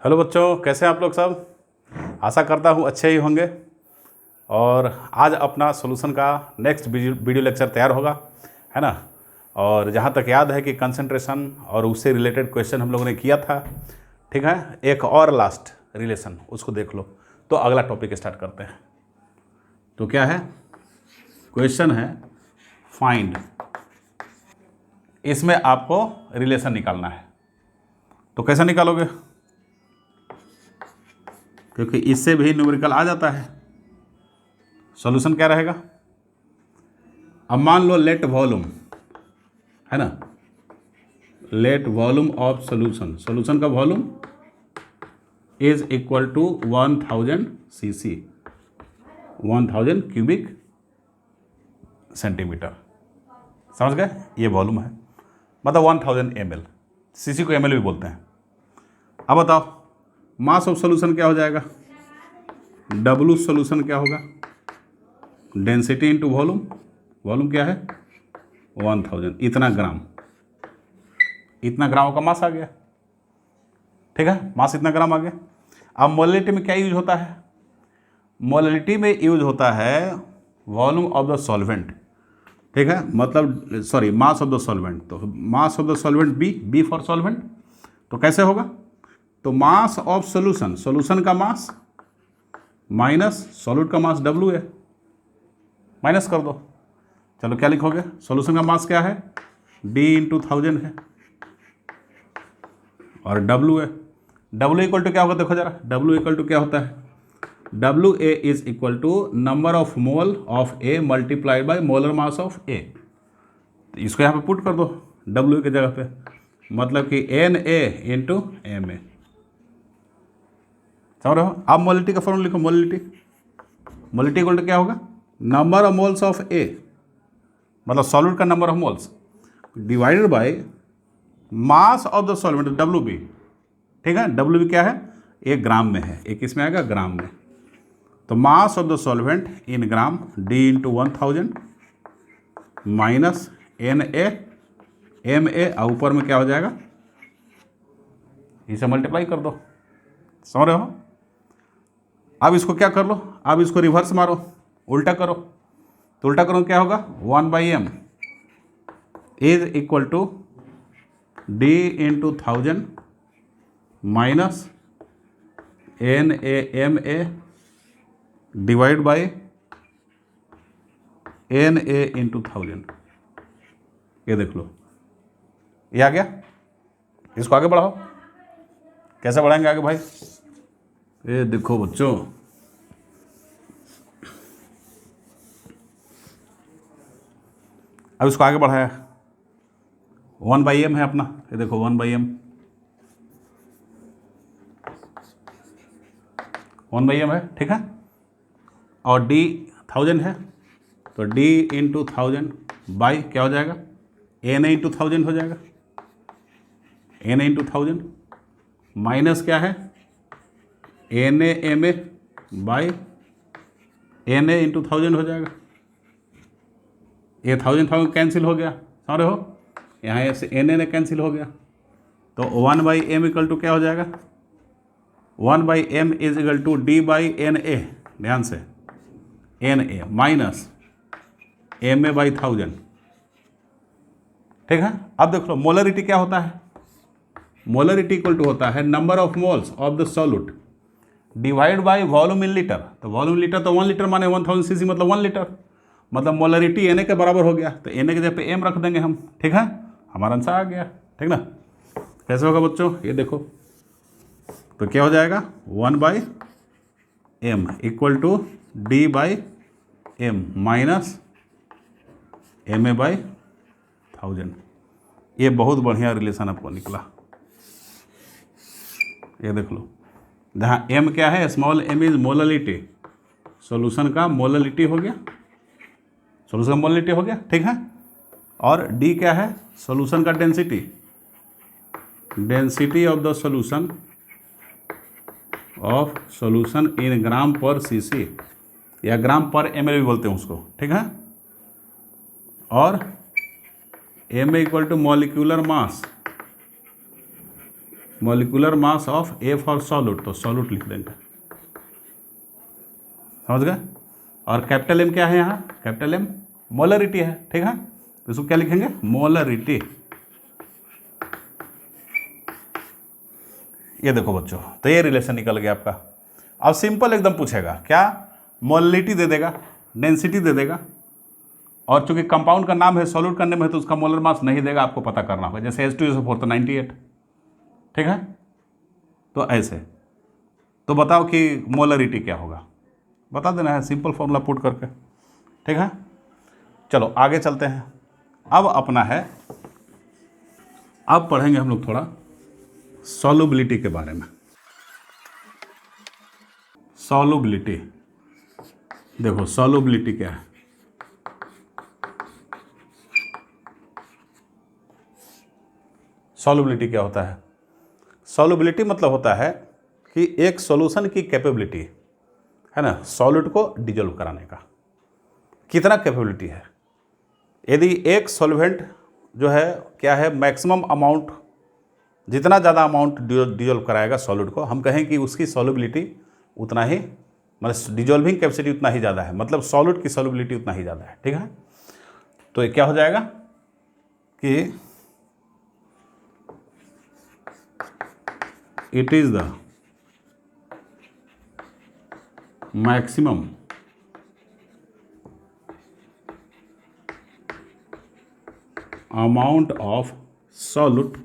Hello बच्चों, कैसे हैं आप लोग सब। आशा करता हूँ अच्छे ही होंगे। और आज अपना सॉल्यूशन का नेक्स्ट वीडियो लेक्चर तैयार होगा, है ना। और जहाँ तक याद है कि कंसंट्रेशन और उससे रिलेटेड क्वेश्चन हम लोगों ने किया था, ठीक है। एक और लास्ट रिलेशन उसको देख लो, तो अगला टॉपिक स्टार्ट करते हैं। तो क्या है क्वेश्चन है, फाइंड। इसमें आपको रिलेशन निकालना है। तो कैसे निकालोगे, क्योंकि इससे भी न्यूमेरिकल आ जाता है। सॉल्यूशन क्या रहेगा, अब मान लो लेट वॉल्यूम, है ना, let volume of solution, solution का volume is equal to 1000 cc, 1000 cubic centimetre. समझ गए, ये वॉल्यूम है, मतलब 1000 ml। cc को ml भी बोलते हैं। अब बताओ मास ऑफ सॉल्यूशन क्या हो जाएगा, W सॉल्यूशन क्या होगा, डेंसिटी इंटू वॉल्यूम। वॉल्यूम क्या है 1000, इतना ग्राम, इतना ग्राम का मास आ गया, ठीक है। मास इतना ग्राम आ गया। अब मोलरिटी में क्या यूज होता है, मोलरिटी में यूज होता है वॉल्यूम ऑफ द सॉल्वेंट, ठीक है, मतलब sorry mass of the solvent. तो mass of the solvent B for solvent. तो कैसे होगा, तो मास ऑफ सॉल्यूशन, सॉल्यूशन का मास माइनस सॉल्यूट का मास W है, माइनस कर दो। चलो क्या लिखोगे, सॉल्यूशन का मास क्या है D इंटू 1000 है, और W है। W इक्वल टू क्या होगा, देखो जरा, W इक्वल टू क्या होता है, WA is equal to number of mole of A multiplied by molar mass of A। तो इसको यहाँ पे पुट कर दो W की जगह पे, मतलब कि NA इंटू MA। समझ रहे हो। अब मोलिटी का फॉर्मूला लिखो, मोलिटी इक्वल टू क्या होगा, number of moles of A, मतलब सॉल्यूट का number of moles, divided by mass of the solvent WB, ठीक है। WB क्या है, एक ग्राम में है, एक इसमें आएगा ग्राम में। तो mass of the solvent in gram D into 1000 minus NA MA, और ऊपर में क्या हो जाएगा, इसे मल्टीप्लाई कर दो। समझ रहे हो। अब इसको क्या कर लो, अब इसको रिवर्स मारो, उल्टा करो। तो उल्टा करो क्या होगा, 1/m is equal to D into 1000 minus NA divide by NA into 1000। ये देख लो, ये आ गया। इसको आगे बढ़ाओ, कैसे बढ़ाएंगे आगे भाई, ये देखो बच्चों, अब इसको आगे बढ़ाया, 1/m है अपना, ये देखो 1/m, 1/m है, ठीक है। और D 1000 है, तो D इंटू 1000 बाई क्या हो जाएगा, NA इंटू 1000 हो जाएगा, NA इंटू 1000 माइनस क्या है NA MA by NA into 1000 हो जाएगा। ये 1000 कैंसिल हो गया, समझ रहे हो, यहाँ से NA ने कैंसिल हो गया। तो 1/m इक्वल टू क्या हो जाएगा, 1/m is equal to D by NA, ध्यान से NA माइनस MA बाई 1000, ठीक है। अब देख लो मोलरिटी क्या होता है, मोलरिटी इक्वल टू होता है number of moles of the solute divide by volume in litre. तो वॉल्यूम लीटर, तो 1 लीटर माने 1000 cc, मतलब 1 लीटर, मतलब मोलरिटी NA के बराबर हो गया। तो NA के जगह पे M रख देंगे हम, ठीक है, हमारा आंसर आ गया, ठीक ना। कैसे होगा बच्चों, ये देखो, तो क्या हो जाएगा 1/m equal to D by M minus MA by 1000। ये बहुत बढ़िया रिलेशन आपको निकला, ये देख लो, जहाँ M क्या है, small m is molarity, solution का मोलरिटी हो गया, सॉल्यूशन का मोलरिटी हो गया, ठीक है। और D क्या है, सॉल्यूशन का density, density of the solution in gram per cc, या ग्राम पर ml भी बोलते हैं उसको, ठीक है। और MA equal to molecular mass molecular mass of A for solute, तो सॉल्यूट लिख देंगे, समझ गए। और कैपिटल एम क्या है यहाँ, कैपिटल एम मोलरिटी है, ठीक है, तो इसको क्या लिखेंगे, मोलरिटी। ये देखो बच्चों, तो ये रिलेशन निकल गया आपका। अब सिंपल एकदम पूछेगा क्या, मोलरिटी दे देगा, डेंसिटी दे देगा, और चूंकि कंपाउंड का नाम है, सॉल्यूट करने में है, तो उसका मोलर मास नहीं देगा, आपको पता करना होगा। जैसे H2SO4 तो 98, ठीक है, तो ऐसे। तो बताओ कि मोलरिटी क्या होगा, बता देना है सिंपल फॉर्मूला पुट करके, ठीक है। चलो आगे चलते हैं। अब अपना है, अब पढ़ेंगे हम लोग थोड़ा सॉल्युबिलिटी के बारे में। सॉल्युबिलिटी, देखो सॉल्युबिलिटी क्या है। सॉल्युबिलिटी क्या होता है, सॉल्युबिलिटी मतलब होता है कि एक सॉल्यूशन की कैपेबिलिटी है ना, सॉलिड को डिजोल्व कराने का कितना कैपेबिलिटी है। यदि एक सॉल्वेंट जो है क्या है, मैक्सिमम अमाउंट, जितना ज़्यादा अमाउंट डिजोल्व कराएगा सॉलिड को, हम कहें कि उसकी सॉल्युबिलिटी उतना ही, मतलब डिजोल्विंग कैपेसिटी उतना ही ज़्यादा है, मतलब सॉलिड की सॉल्युबिलिटी उतना ही ज़्यादा है, ठीक है। तो ये क्या हो जाएगा कि it is the maximum amount of solute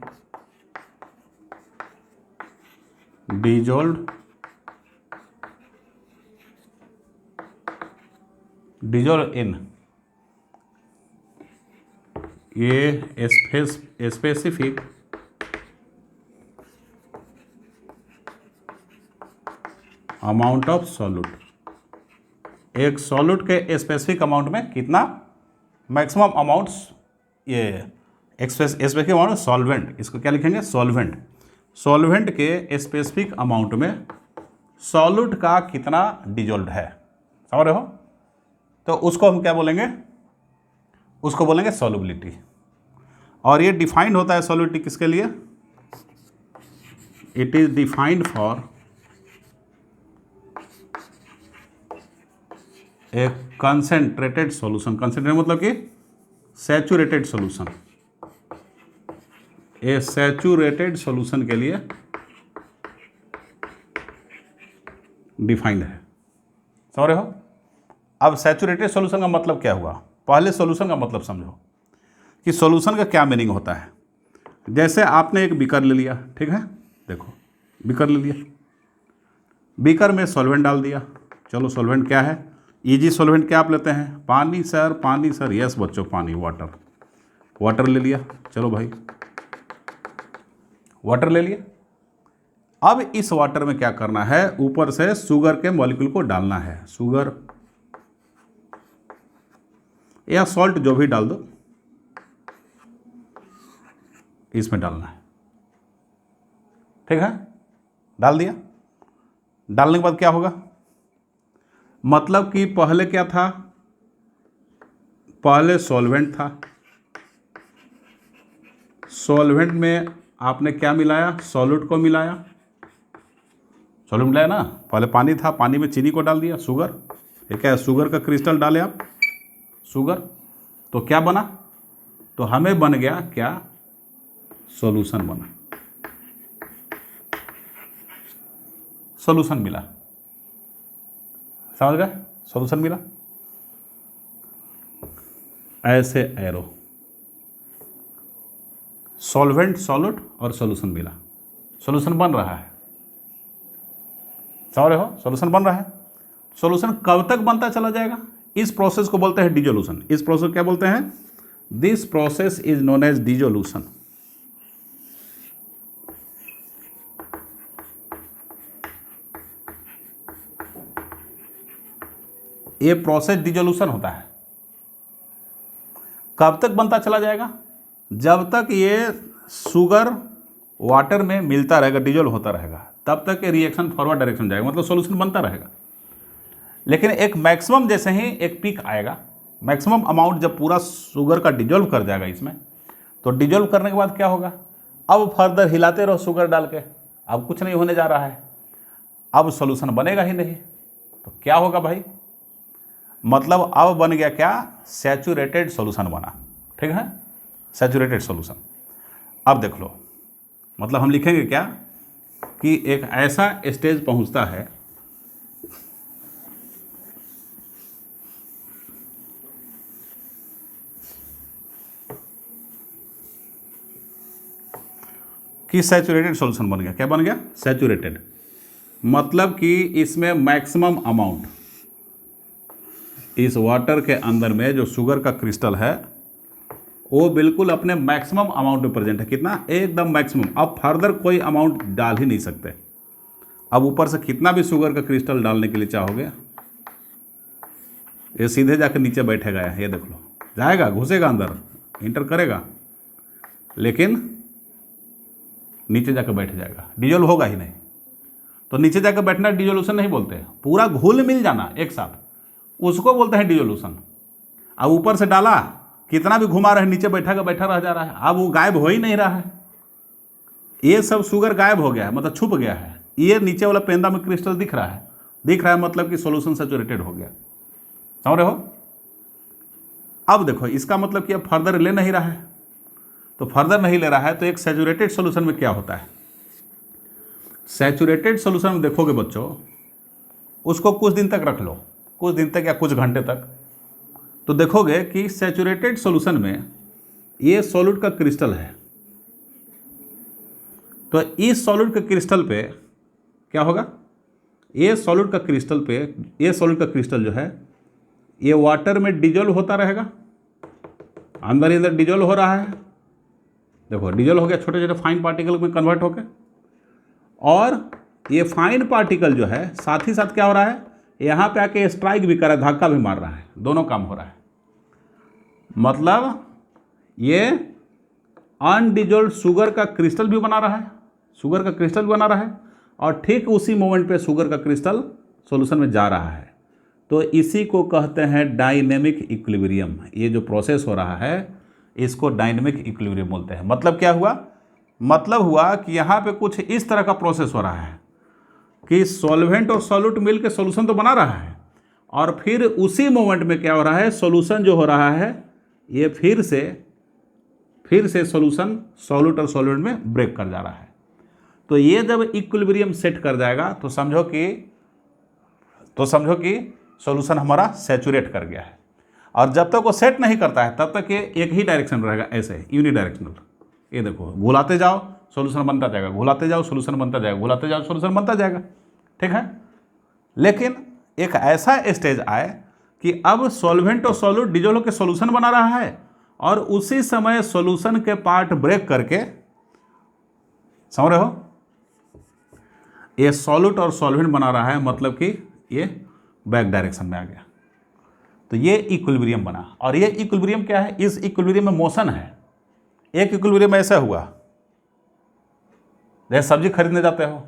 dissolved in a specific amount of solute। एक सॉल्यूट के स्पेसिफिक अमाउंट में कितना मैक्सिमम अमाउंट्स, ये स्पेसिफिक अमाउंट सॉल्वेंट, इसको क्या लिखेंगे, सॉल्वेंट। सॉल्वेंट के स्पेसिफिक अमाउंट में सॉल्यूट का कितना डिजोल्व है, समझ रहे हो, तो उसको हम क्या बोलेंगे, उसको बोलेंगे सॉल्युबिलिटी। और ये डिफाइंड होता है सॉल्युबिलिटी किसके लिए, it is defined for a concentrated solution. Concentrated मतलब कि सैचुरेटेड सॉल्यूशन, ए सैचुरेटेड सॉल्यूशन के लिए डिफाइंड है, समझ रहे हो। अब सैचुरेटेड सॉल्यूशन का मतलब क्या हुआ, पहले सॉल्यूशन का मतलब समझो कि सॉल्यूशन का क्या मीनिंग होता है। जैसे आपने एक बीकर ले लिया, ठीक है, देखो बीकर ले लिया, बीकर में सॉल्वेंट डाल दिया, चलो सॉल्वेंट क्या है, इजी सॉल्वेंट क्या आप लेते हैं, पानी सर, पानी सर, यस बच्चों पानी, वाटर, वाटर ले लिया, चलो भाई वाटर ले लिया। अब इस वाटर में क्या करना है, ऊपर से शुगर के मॉलिक्यूल को डालना है, शुगर या सॉल्ट जो भी डाल दो, इसमें डालना है, ठीक है, डाल दिया। डालने के बाद क्या होगा, मतलब कि पहले क्या था, पहले सॉल्वेंट था, सॉल्वेंट में आपने क्या मिलाया, सॉल्यूट को मिलाया, सॉल्यूट मिलाया ना, पहले पानी था, पानी में चीनी को डाल दिया, शुगर, ये क्या है, शुगर का क्रिस्टल डाले आप, शुगर, तो क्या बना, तो हमें बन गया क्या, सॉल्यूशन बना, सॉल्यूशन मिला, समझ गए, सॉल्यूशन मिला, ऐसे एरो, सॉल्वेंट सॉल्यूट और सॉल्यूशन मिला, सॉल्यूशन बन रहा है, समझ रहे हो, सॉल्यूशन बन रहा है। सॉल्यूशन कब तक बनता चला जाएगा, इस प्रोसेस को बोलते हैं डिसोल्यूशन। इस प्रोसेस को क्या बोलते हैं, this process is known as dissolution. ये प्रोसेस डिसोल्यूशन होता है। कब तक बनता चला जाएगा, जब तक ये शुगर वाटर में मिलता रहेगा, डिजोल्व होता रहेगा, तब तक ये रिएक्शन फॉरवर्ड डायरेक्शन जाएगा, मतलब सॉल्यूशन बनता रहेगा। लेकिन एक मैक्सिमम जैसे ही एक पीक आएगा, मैक्सिमम अमाउंट जब पूरा शुगर का डिजोल्व कर जाएगा इसमें, तो डिजोल्व करने के बाद क्या होगा, अब फर्दर हिलाते रहो शुगर डाल के, अब कुछ नहीं होने जा रहा है, अब सॉल्यूशन बनेगा ही नहीं। तो क्या होगा भाई, मतलब अब बन गया क्या, सैचुरेटेड सॉल्यूशन बना, ठीक है, सैचुरेटेड सॉल्यूशन। अब देख लो, मतलब हम लिखेंगे क्या कि एक ऐसा स्टेज पहुंचता है कि सैचुरेटेड सॉल्यूशन बन गया। क्या बन गया, सैचुरेटेड, मतलब कि इसमें मैक्सिमम अमाउंट, इस वाटर के अंदर में जो शुगर का क्रिस्टल है वो बिल्कुल अपने मैक्सिमम अमाउंट में प्रेजेंट है। कितना, एकदम मैक्सिमम। अब फर्दर कोई अमाउंट डाल ही नहीं सकते। अब ऊपर से कितना भी शुगर का क्रिस्टल डालने के लिए चाहोगे, ये सीधे जाकर नीचे बैठेगा, ये देख लो, जाएगा, घुसेगा अंदर, इंटर करेगा, लेकिन नीचे जाकर बैठ जाएगा, डिजोल्व होगा ही नहीं। तो नीचे जाकर बैठना डिजोल्यूशन नहीं बोलते हैं, पूरा घुल मिल जाना एक साथ, उसको बोलते हैं डिजोल्यूशन। अब ऊपर से डाला, कितना भी घुमा रहे, नीचे बैठा रह जा रहा है, अब वो गायब हो ही नहीं रहा है, ये सब शुगर गायब हो गया है, मतलब छुप गया है। ये नीचे वाला पेंदा में क्रिस्टल दिख रहा है, मतलब कि सॉल्यूशन सैचुरेटेड हो गया। समझ रहे हो। अब देखो, इसका मतलब कि अब फर्दर ले नहीं रहा है, तो फर्दर नहीं ले रहा है, तो एक सैचुरेटेड सॉल्यूशन में क्या होता है, सैचुरेटेड सॉल्यूशन में देखोगे बच्चों, उसको कुछ दिन तक रख लो, कुछ दिन तक या कुछ घंटे तक, तो देखोगे कि सैचुरेटेड सॉल्यूशन में ये सॉल्यूट का क्रिस्टल है। तो इस सॉल्यूट के क्रिस्टल पे क्या होगा, ये सॉल्यूट का क्रिस्टल जो है ये वाटर में डिजोल्व होता रहेगा, अंदर ही अंदर डिजोल्व हो रहा है। देखो, डिजोल्व हो गया, छोटे छोटे फाइन पार्टिकल में कन्वर्ट होकर, और ये फाइन पार्टिकल जो है साथ ही साथ क्या हो रहा है, यहाँ पे आके स्ट्राइक भी कर रहा है, धक्का भी मार रहा है, दोनों काम हो रहा है। मतलब ये अनडिजोल्व शुगर का क्रिस्टल भी बना रहा है, और ठीक उसी मोमेंट पे शुगर का क्रिस्टल सॉल्यूशन में जा रहा है। तो इसी को कहते हैं डायनेमिक इक्विलिब्रियम। ये जो प्रोसेस हो रहा है इसको डायनेमिक इक्विलिब्रियम बोलते हैं। मतलब क्या हुआ, मतलब हुआ कि यहाँ पे कुछ इस तरह का प्रोसेस हो रहा है कि सॉल्वेंट और सॉल्यूट मिल के सोल्यूशन तो बना रहा है, और फिर उसी मोमेंट में क्या हो रहा है, सोल्यूशन जो हो रहा है ये फिर से सोल्यूशन सॉल्यूट और सॉल्वेंट में ब्रेक कर जा रहा है। तो ये जब इक्विलिब्रियम सेट कर जाएगा तो समझो कि सॉल्यूशन हमारा सैचुरेट कर गया है। और जब तक वो सेट नहीं करता है तब तक ये एक ही डायरेक्शन रहेगा, ऐसे यूनिडायरेक्शनल। ये देखो, घुलाते जाओ सॉल्यूशन बनता जाएगा, घुलाते जाओ सॉल्यूशन बनता जाएगा, घुलाते जाओ सॉल्यूशन बनता जाएगा, ठीक है। लेकिन एक ऐसा स्टेज आए कि अब सॉल्वेंट और सॉल्यूट डिजोल्व के सॉल्यूशन बना रहा है, और उसी समय सॉल्यूशन के पार्ट ब्रेक करके, समझ रहे हो, ये सॉल्यूट और सॉल्वेंट बना रहा है, मतलब कि ये बैक डायरेक्शन में आ गया। तो ये इक्विलिब्रियम बना। और ये इक्विलिब्रियम क्या है, इस इक्विलिब्रियम में मोशन है। एक इक्विलिब्रियम ऐसा हुआ, जैसे सब्जी खरीदने जाते हो,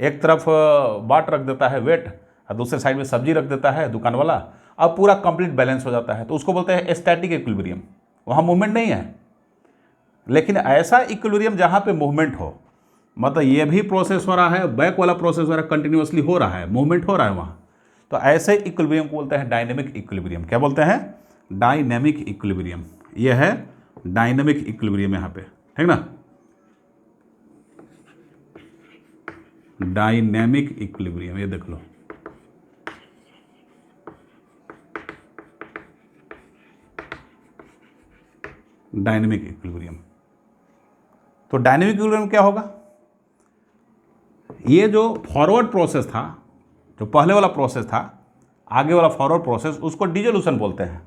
एक तरफ बाट रख देता है वेट, और दूसरे साइड में सब्जी रख देता है दुकान वाला, अब पूरा कंप्लीट बैलेंस हो जाता है, तो उसको बोलते हैं स्टैटिक इक्विलिब्रियम। वहाँ मूवमेंट नहीं है। लेकिन ऐसा इक्विलिब्रियम जहाँ पे मूवमेंट हो, मतलब ये भी प्रोसेस हो रहा है, बैक वाला प्रोसेस हो रहा है, कंटिन्यूअसली हो रहा है, मूवमेंट हो रहा है वहाँ, तो ऐसे इक्विलिब्रियम को बोलते हैं डायनेमिक इक्विलिब्रियम। क्या बोलते हैं, डायनेमिक इक्विलिब्रियम। ये है डायनेमिक इक्विलिब्रियम यहाँ पे, ठीक ना, डायनेमिक इक्विलिब्रियम। ये देख लो, डायनेमिक इक्विलिब्रियम। तो डायनेमिक इक्विलिब्रियम क्या होगा, ये जो फॉरवर्ड प्रोसेस था, जो पहले वाला प्रोसेस था, आगे वाला फॉरवर्ड प्रोसेस, उसको डिजोल्यूशन बोलते हैं,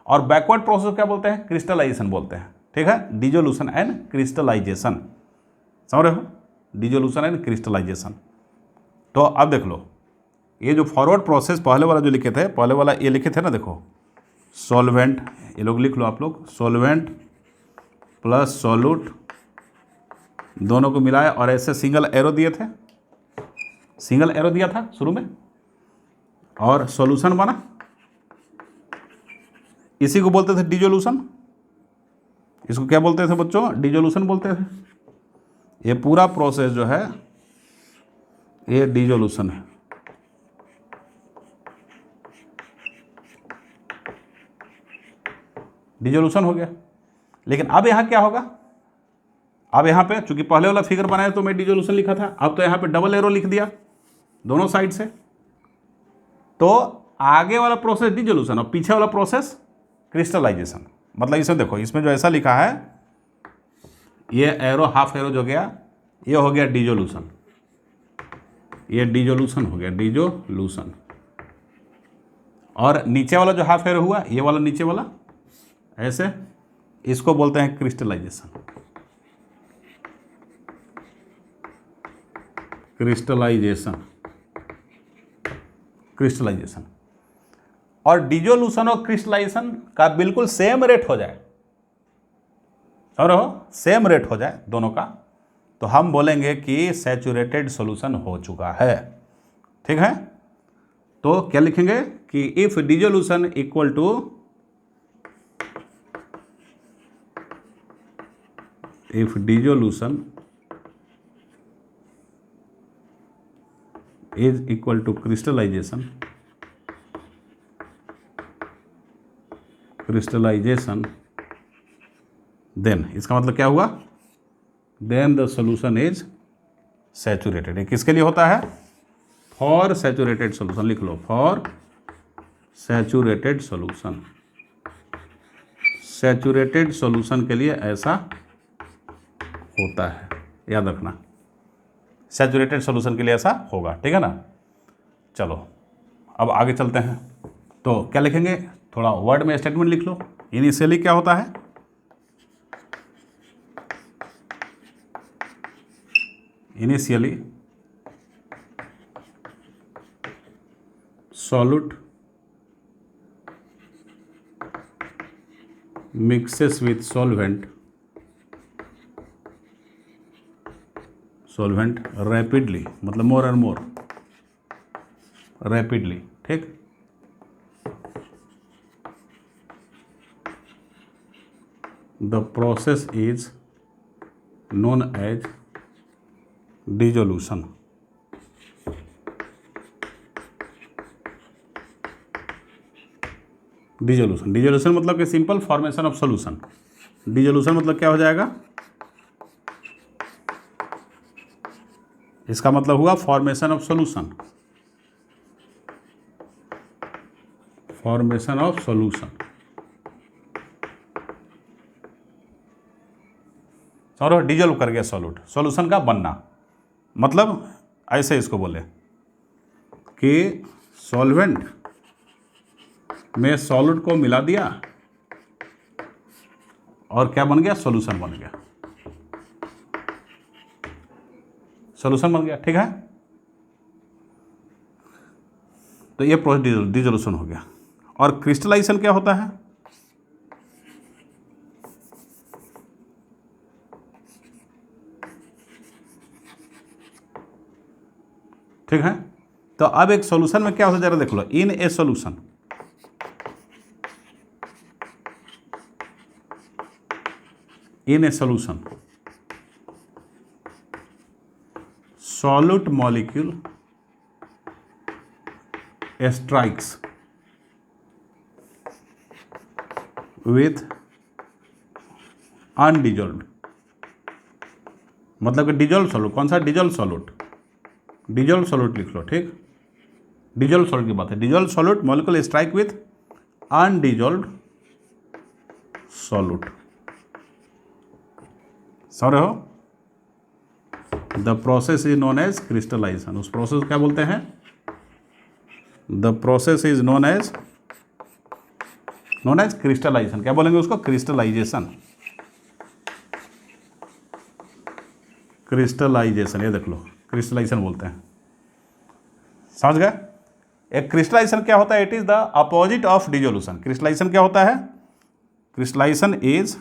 और बैकवर्ड प्रोसेस क्या बोलते हैं, क्रिस्टलाइजेशन बोलते हैं, ठीक है। डिजोल्यूशन एंड क्रिस्टलाइजेशन, समझ रहे हो, डिजोल्यूशन एंड क्रिस्टलाइजेशन। तो अब देख लो, ये जो फॉरवर्ड प्रोसेस पहले वाला जो लिखे थे, पहले वाला ये लिखे थे ना, देखो सॉल्वेंट, ये लोग लिख लो आप लोग, सॉल्वेंट प्लस सॉल्यूट दोनों को मिलाया, और ऐसे सिंगल एरो दिए थे, सिंगल एरो दिया था शुरू में, और सॉल्यूशन बना, इसी को बोलते थे डिजोल्यूशन। इसको क्या बोलते थे बच्चों, डिजोल्यूशन बोलते थे। ये पूरा प्रोसेस जो है ये डिसोल्यूशन है। डिसोल्यूशन हो गया। लेकिन अब यहाँ क्या होगा, अब यहाँ पे चूंकि पहले वाला फिगर बनाया तो मैं डिसोल्यूशन लिखा था, अब तो यहाँ पे डबल एरो लिख दिया दोनों साइड से, तो आगे वाला प्रोसेस डिसोल्यूशन और पीछे वाला प्रोसेस क्रिस्टलाइजेशन। मतलब इसमें देखो, इसमें जो ऐसा लिखा है ये एरो हाफ एरो जो गया ये हो गया डिसोल्यूशन, ये डिसोल्यूशन हो गया, डिसोल्यूशन। और नीचे वाला जो हाफ एरो हुआ ये वाला नीचे वाला ऐसे, इसको बोलते हैं क्रिस्टलाइजेशन। Crystallization, crystallization. और डिसोल्यूशन और क्रिस्टलाइजेशन का बिल्कुल सेम रेट हो जाए और सेम रेट हो जाए दोनों का, तो हम बोलेंगे कि सैचुरेटेड सॉल्यूशन हो चुका है। ठीक है, तो क्या लिखेंगे कि if dissolution equal to, if dissolution is equal to crystallization, then इसका मतलब क्या हुआ, then the solution is saturated। ये किसके लिए होता है, फॉर सैचुरेटेड सोल्यूशन, लिख लो for saturated solution. Saturated solution के लिए ऐसा होता है, याद रखना, सैचुरेटेड सॉल्यूशन के लिए ऐसा होगा। ठीक है ना। चलो अब आगे चलते हैं, तो क्या लिखेंगे, थोड़ा वर्ड में स्टेटमेंट लिख लो। इनिशियली क्या होता है, initially solute mixes with solvent, solvent rapidly, मतलब मोर एंड मोर रैपिडली। ठीक, the process is known as dissolution. Dissolution, dissolution मतलब कि simple formation of solution. Dissolution मतलब क्या हो जाएगा, इसका मतलब हुआ formation of solution, formation of solution. और डिजोल्व कर गया सॉल्यूट, सॉल्यूशन का बनना, मतलब ऐसे इसको बोले कि सॉल्वेंट में सॉल्यूट को मिला दिया और क्या बन गया, सॉल्यूशन बन गया, सॉल्यूशन बन गया। ठीक है, तो ये प्रोसेस डिसोल्यूशन हो गया। और क्रिस्टलाइजेशन क्या होता है, ठीक है। तो अब एक सॉल्यूशन में क्या होता है जरा देख लो, in a solution, in a solution solute molecule strikes with undissolved, मतलब कि डिजोल्व सॉल्यूट, कौन सा, डिजोल्व सॉल्यूट, डिजोल्व सॉल्यूट लिख लो। ठीक, डिजोल्व सॉल्यूट की बात है, dissolve solute molecule strike with undissolved solute. समझ रहे हो, the process is known as crystallisation. उस प्रोसेस क्या बोलते हैं, the process is known as crystallisation. क्या बोलेंगे उसको, क्रिस्टलाइजेशन, क्रिस्टलाइजेशन। ये देख लो, क्रिस्टलाइजेशन बोलते हैं। समझ गए, एक क्रिस्टलाइजेशन क्या होता है, it is the opposite of dissolution. Crystallization क्या होता है, crystallization is,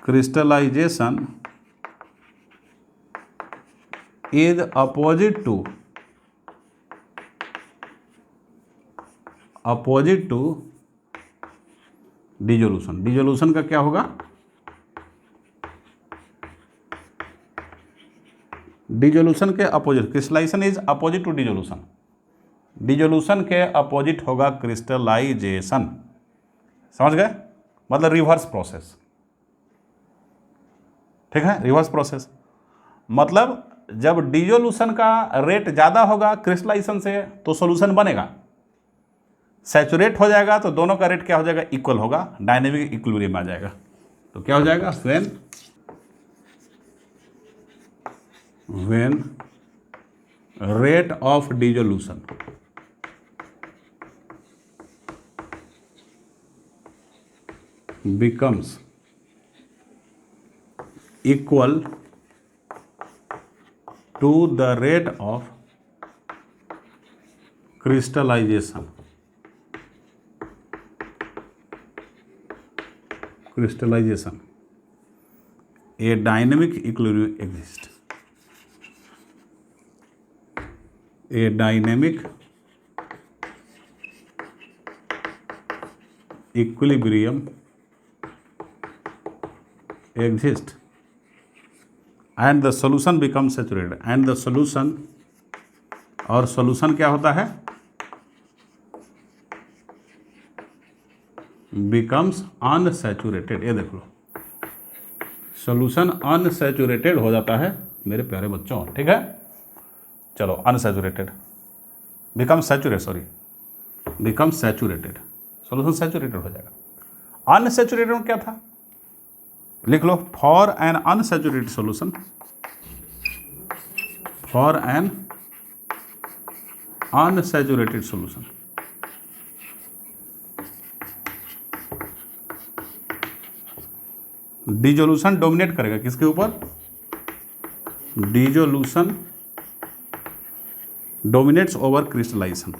crystallization is opposite to dissolution. Dissolution का क्या होगा, डिजोल्यूशन के opposite, crystallization is opposite to dissolution, dissolution के अपोजिट होगा क्रिस्टलाइजेशन, समझ गए, मतलब रिवर्स प्रोसेस, ठीक है, रिवर्स प्रोसेस मतलब जब डिजोल्यूशन का रेट ज़्यादा होगा क्रिस्टलाइजेशन से तो सॉल्यूशन बनेगा, सैचुरेट हो जाएगा तो दोनों का रेट क्या हो जाएगा, इक्वल होगा, डायनेमिक इक्विलिब्रियम आ जाएगा। तो क्या हो जाएगा, when rate of dissolution becomes equal to the rate of crystallization, a dynamic equilibrium exists, a dynamic equilibrium exists and the solution becomes saturated, and the solution, और solution क्या होता है, becomes unsaturated, ये देख लो, solution unsaturated हो जाता है मेरे प्यारे बच्चों, ठीक है, चलो unsaturated becomes saturated, sorry becomes saturated, solution saturated हो जाएगा। unsaturated में क्या था, लिख लो, for an unsaturated solution, for an unsaturated solution, dissolution dominate करेगा किसके ऊपर, dissolution dominates over crystallisation,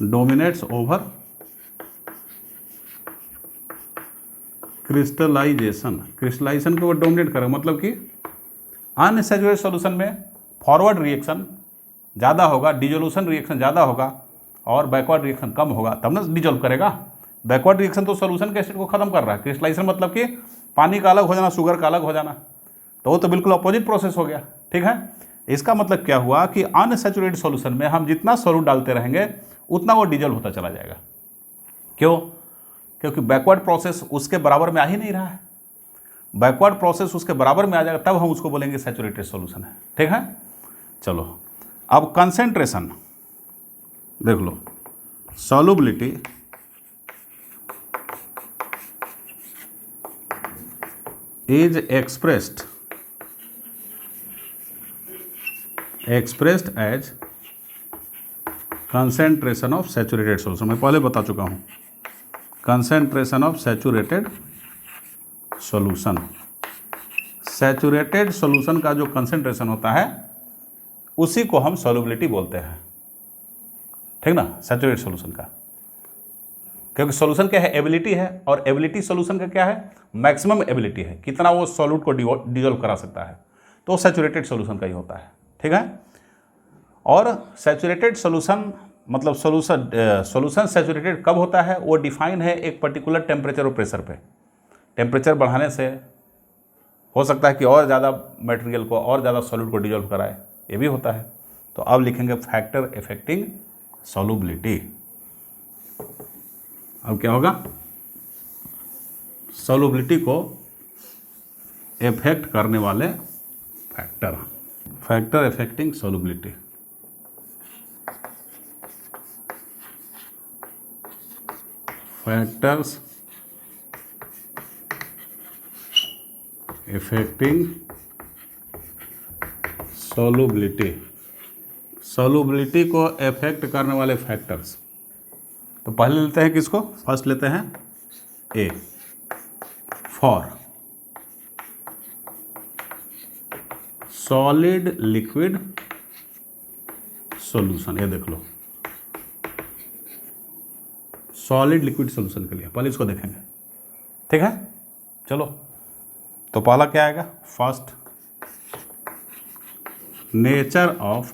dominates over crystallisation, crystallisation के ऊपर डोमिनेट करेगा, मतलब कि अनसैचुरेटेड सॉल्यूशन में फॉरवर्ड रिएक्शन ज़्यादा होगा, डिजोल्यूशन रिएक्शन ज़्यादा होगा और बैकवर्ड रिएक्शन कम होगा, तब ना डिजोल्व करेगा। बैकवर्ड रिएक्शन तो सॉल्यूशन के स्टेट को खत्म कर रहा है, क्रिस्टलाइजेशन मतलब कि पानी का अलग हो जाना, शुगर का अलग हो जाना, तो वो तो बिल्कुल अपोजिट प्रोसेस हो गया, ठीक है। इसका मतलब क्या हुआ कि अनसैचुरेटेड सॉल्यूशन में हम जितना सॉल्यूट डालते रहेंगे उतना वो डिजोल्व होता चला जाएगा। क्यों, क्योंकि बैकवर्ड प्रोसेस उसके बराबर में आ ही नहीं रहा है, बैकवर्ड प्रोसेस उसके बराबर में आ जाएगा तब हम उसको बोलेंगे सैचुरेटेड सॉल्यूशन है, ठीक है। चलो अब कंसेंट्रेशन देख लो, solubility is expressed as concentration of saturated solution, मैं पहले बता चुका हूं, concentration of saturated solution, saturated solution का जो कंसेंट्रेशन होता है उसी को हम सॉल्युबिलिटी बोलते हैं, ठीक ना, सैचुरेटेड सॉल्यूशन का, क्योंकि सॉल्यूशन क्या है, एबिलिटी है, और एबिलिटी सॉल्यूशन का क्या है, मैक्सिमम एबिलिटी है, कितना वो सॉल्यूट को डिजोल्व करा सकता है, तो सैचुरेटेड सॉल्यूशन का ही होता है, ठीक है। और सैचुरेटेड सॉल्यूशन मतलब सॉल्यूशन सैचुरेटेड कब होता है, वो डिफाइन है एक पर्टिकुलर टेम्परेचर और प्रेशर पे, टेम्परेचर बढ़ाने से हो सकता है कि और ज़्यादा मटेरियल को और ज़्यादा सॉल्यूट को डिजोल्व कराए, ये भी होता है। तो अब लिखेंगे फैक्टर इफेक्टिंग सॉल्युबिलिटी। अब क्या होगा, सॉल्युबिलिटी को इफेक्ट करने वाले factor, factor affecting solubility, factors affecting solubility, solubility को इफेक्ट करने वाले फैक्टर्स। तो पहले लेते हैं किसको, फर्स्ट लेते हैं ए, फॉर सॉलिड लिक्विड सॉल्यूशन, ये देख लो, सॉलिड लिक्विड सॉल्यूशन के लिए पहले इसको देखेंगे, ठीक है। चलो तो पहला क्या आएगा, first nature of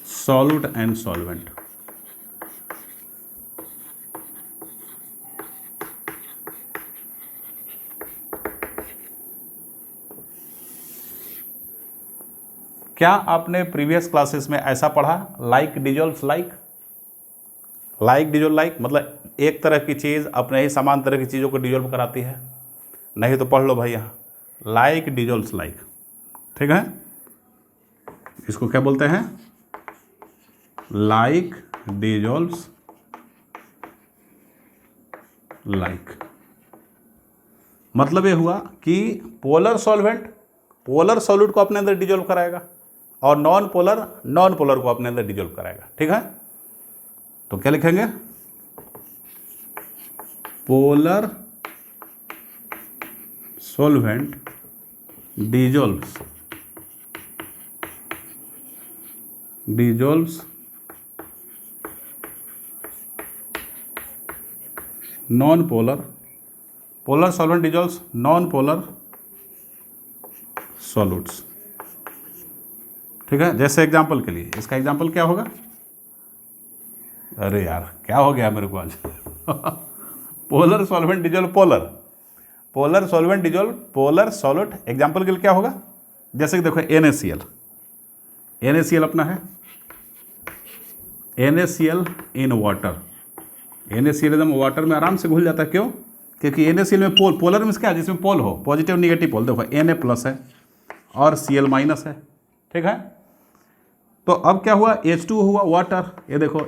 solute and solvent, क्या आपने प्रीवियस क्लासेस में ऐसा पढ़ा, like dissolves like? Like dissolve like मतलब एक तरह की चीज़ अपने ही समान तरह की चीज़ों को डिजोल्व कराती है। नहीं तो पढ़ लो भाई यहाँ, लाइक डिजोल्व्स लाइक, ठीक है। इसको क्या बोलते हैं? Like dissolves like. मतलब ये हुआ कि पोलर सॉल्वेंट पोलर सॉल्यूट को अपने अंदर डिजोल्व कराएगा और नॉन पोलर को अपने अंदर डिजोल्व कराएगा, ठीक है। तो क्या लिखेंगे? Polar solvent dissolves non polar solvent dissolves non polar solutes, ठीक है। जैसे एग्जांपल के लिए, इसका एग्जांपल क्या होगा? अरे यार क्या हो गया मेरे को आज polar solvent dissolve polar solvent dissolve polar solute. Example के लिए क्या होगा? जैसे कि देखो NaCl अपना है, NaCl इन वाटर। NaCl एकदम वाटर में आराम से घुल जाता है, क्यों? क्योंकि NaCl में पोलर में क्या है? जिसमें पोल हो, पॉजिटिव निगेटिव पोल। देखो Na प्लस है और Cl माइनस है, ठीक है। तो अब क्या हुआ? H2O हुआ वाटर। ये देखो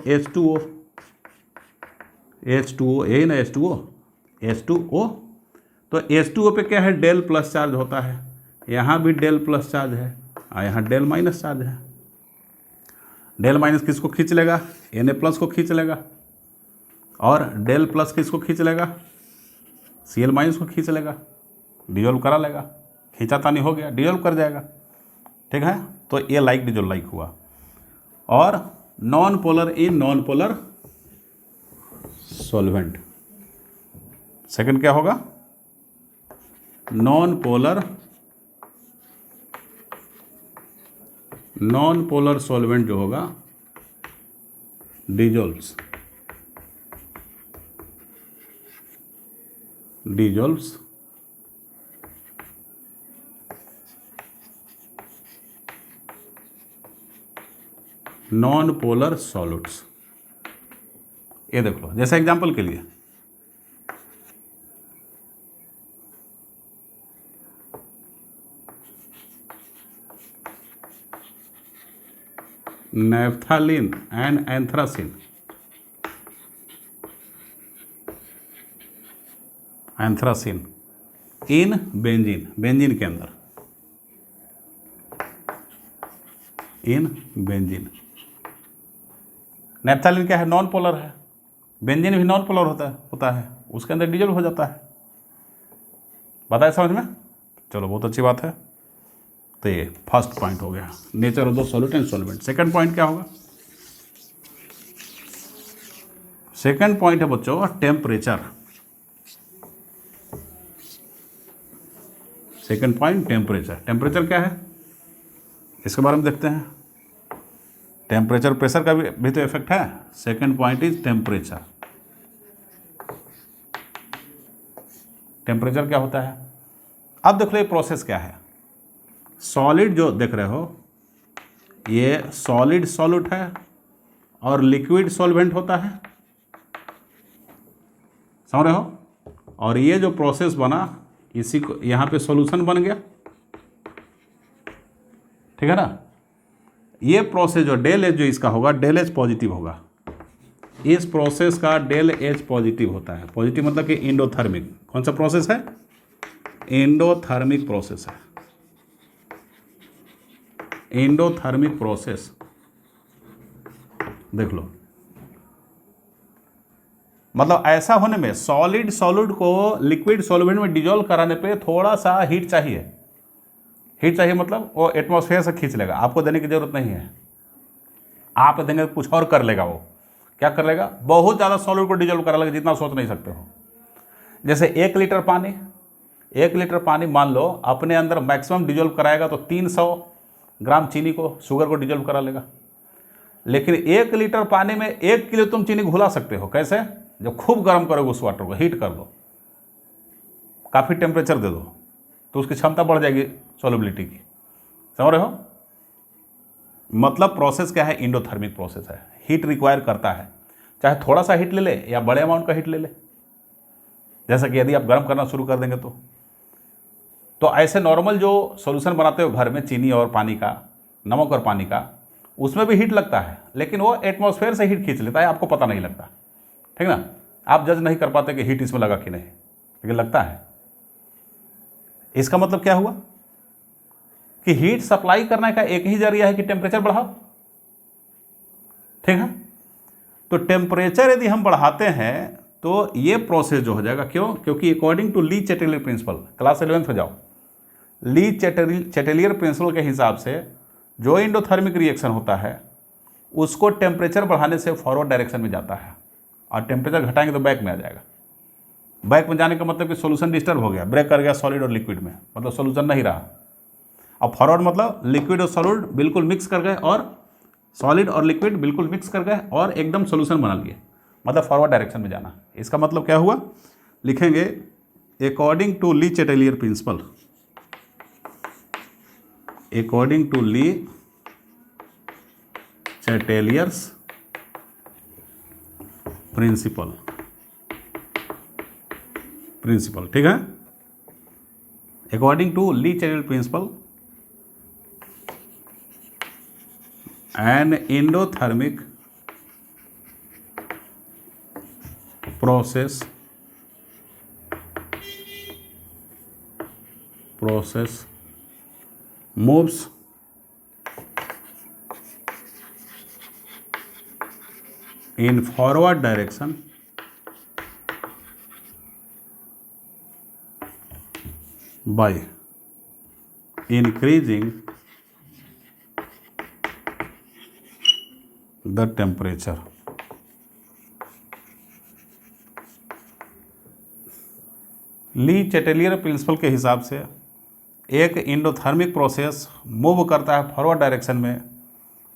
H2O यही ना H2O। तो H2O पे क्या है? डेल प्लस चार्ज होता है। यहाँ भी डेल प्लस चार्ज है और यहाँ डेल माइनस चार्ज है। डेल माइनस किसको खींच लेगा? Na प्लस को खींच लेगा। और डेल प्लस किसको खींच लेगा? Cl माइनस को खींच लेगा, डिजोल्व करा लेगा। खींचातानी हो गया, डिजोल्व कर जाएगा, ठीक है। तो ये लाइक डिजोल्व लाइक हुआ। और non polar in non polar solvent. Second क्या होगा? नॉन पोलर सॉल्वेंट जो होगा डिजोल्व्स नॉन पोलर सॉल्यूट्स। ये देख लो, जैसे एग्जांपल के लिए नैफ्थालीन एंड एंथ्रासिन इन बेंजीन के अंदर, इन बेंजीन। नैफ्थालीन क्या है? नॉन पोलर है। बेंजीन भी नॉन पोलर होता है, उसके अंदर डिजोल्व हो जाता है। बताए समझ में? चलो बहुत अच्छी बात है। तो ये फर्स्ट पॉइंट हो गया, nature of the solute and solvent. Second point क्या होगा? सेकंड पॉइंट है बच्चों temperature. Second point temperature. Temperature क्या है इसके बारे में देखते हैं। टेम्परेचर प्रेशर का भी तो इफेक्ट है। Second point is temperature. Temperature क्या होता है? अब देख लो ये प्रोसेस क्या है। सॉलिड जो देख रहे हो ये सॉलिड सॉल्यूट है और लिक्विड सॉल्वेंट होता है, समझ रहे हो। और ये जो प्रोसेस बना इसी को यहाँ पे सॉल्यूशन बन गया, ठीक है ना। ये प्रोसेस जो डेल एच जो इसका होगा, डेल एच पॉजिटिव होगा। इस प्रोसेस का डेल एच पॉजिटिव होता है। पॉजिटिव मतलब कि इंडोथर्मिक। कौन सा प्रोसेस है? इंडोथर्मिक प्रोसेस है। इंडोथर्मिक प्रोसेस देख लो। मतलब ऐसा होने में सॉलिड सॉल्यूट को लिक्विड सॉल्वेंट में डिजोल्व कराने पे थोड़ा सा हीट चाहिए। हीट चाहिए मतलब वो एटमॉस्फेयर से खींच लेगा, आपको देने की जरूरत नहीं है। आप देंगे कुछ और कर लेगा। वो क्या कर लेगा? बहुत ज़्यादा सॉल्यूट को डिजोल्व करा लेगा, जितना सोच नहीं सकते हो। जैसे 1 लीटर पानी मान लो अपने अंदर मैक्सिमम डिजोल्व कराएगा तो 300 ग्राम चीनी को, शुगर को डिजोल्व करा लेगा। लेकिन 1 लीटर पानी में 1 किलो तुम चीनी घुला सकते हो। कैसे? जब खूब गर्म करोगे उस वाटर को, हीट कर दो, काफ़ी टेम्परेचर दे दो, तो उसकी क्षमता बढ़ जाएगी सॉल्युबिलिटी की, समझ रहे हो। मतलब प्रोसेस क्या है, इंडोथर्मिक प्रोसेस है, हीट रिक्वायर करता है, चाहे थोड़ा सा हीट ले ले या बड़े अमाउंट का हीट ले ले। जैसा कि यदि आप गर्म करना शुरू कर देंगे तो ऐसे नॉर्मल जो सॉल्यूशन बनाते हो घर में, चीनी और पानी का, नमक और पानी का, उसमें भी हीट लगता है, लेकिन वो एटमॉस्फेयर से हीट खींच लेता है, आपको पता नहीं लगता, ठीक ना। आप जज नहीं कर पाते कि हीट इसमें लगा कि नहीं, लेकिन लगता है। इसका मतलब क्या हुआ कि हीट सप्लाई करने का एक ही जरिया है कि टेम्परेचर बढ़ाओ, ठीक है। तो टेम्परेचर यदि हम बढ़ाते हैं तो ये प्रोसेस जो हो जाएगा, क्यों, क्योंकि according to Le Chatelier principle, class 11th में जाओ, ली चैटेलियर प्रिंसिपल के हिसाब से जो इंडोथर्मिक रिएक्शन होता है उसको टेम्परेचर बढ़ाने से फॉरवर्ड डायरेक्शन में जाता है, और टेम्परेचर घटाएंगे तो बैक में आ जाएगा। बैक में जाने का मतलब कि सॉल्यूशन डिस्टर्ब हो गया, ब्रेक कर गया सॉलिड और लिक्विड में, मतलब सॉल्यूशन नहीं रहा। अब फॉरवर्ड मतलब लिक्विड और सॉलिड बिल्कुल मिक्स कर गए, और सॉलिड और लिक्विड बिल्कुल मिक्स कर गए और एकदम सॉल्यूशन बना लिए, मतलब फॉरवर्ड डायरेक्शन में जाना। इसका मतलब क्या हुआ, लिखेंगे according to Le Chatelier principle, according to Le Chatelier's principle, ठीक है। According to Le Chatelier principle an endothermic process moves in forward direction by increasing the temperature। Le Chatelier principle के हिसाब से एक इंडोथर्मिक प्रोसेस मूव करता है forward direction में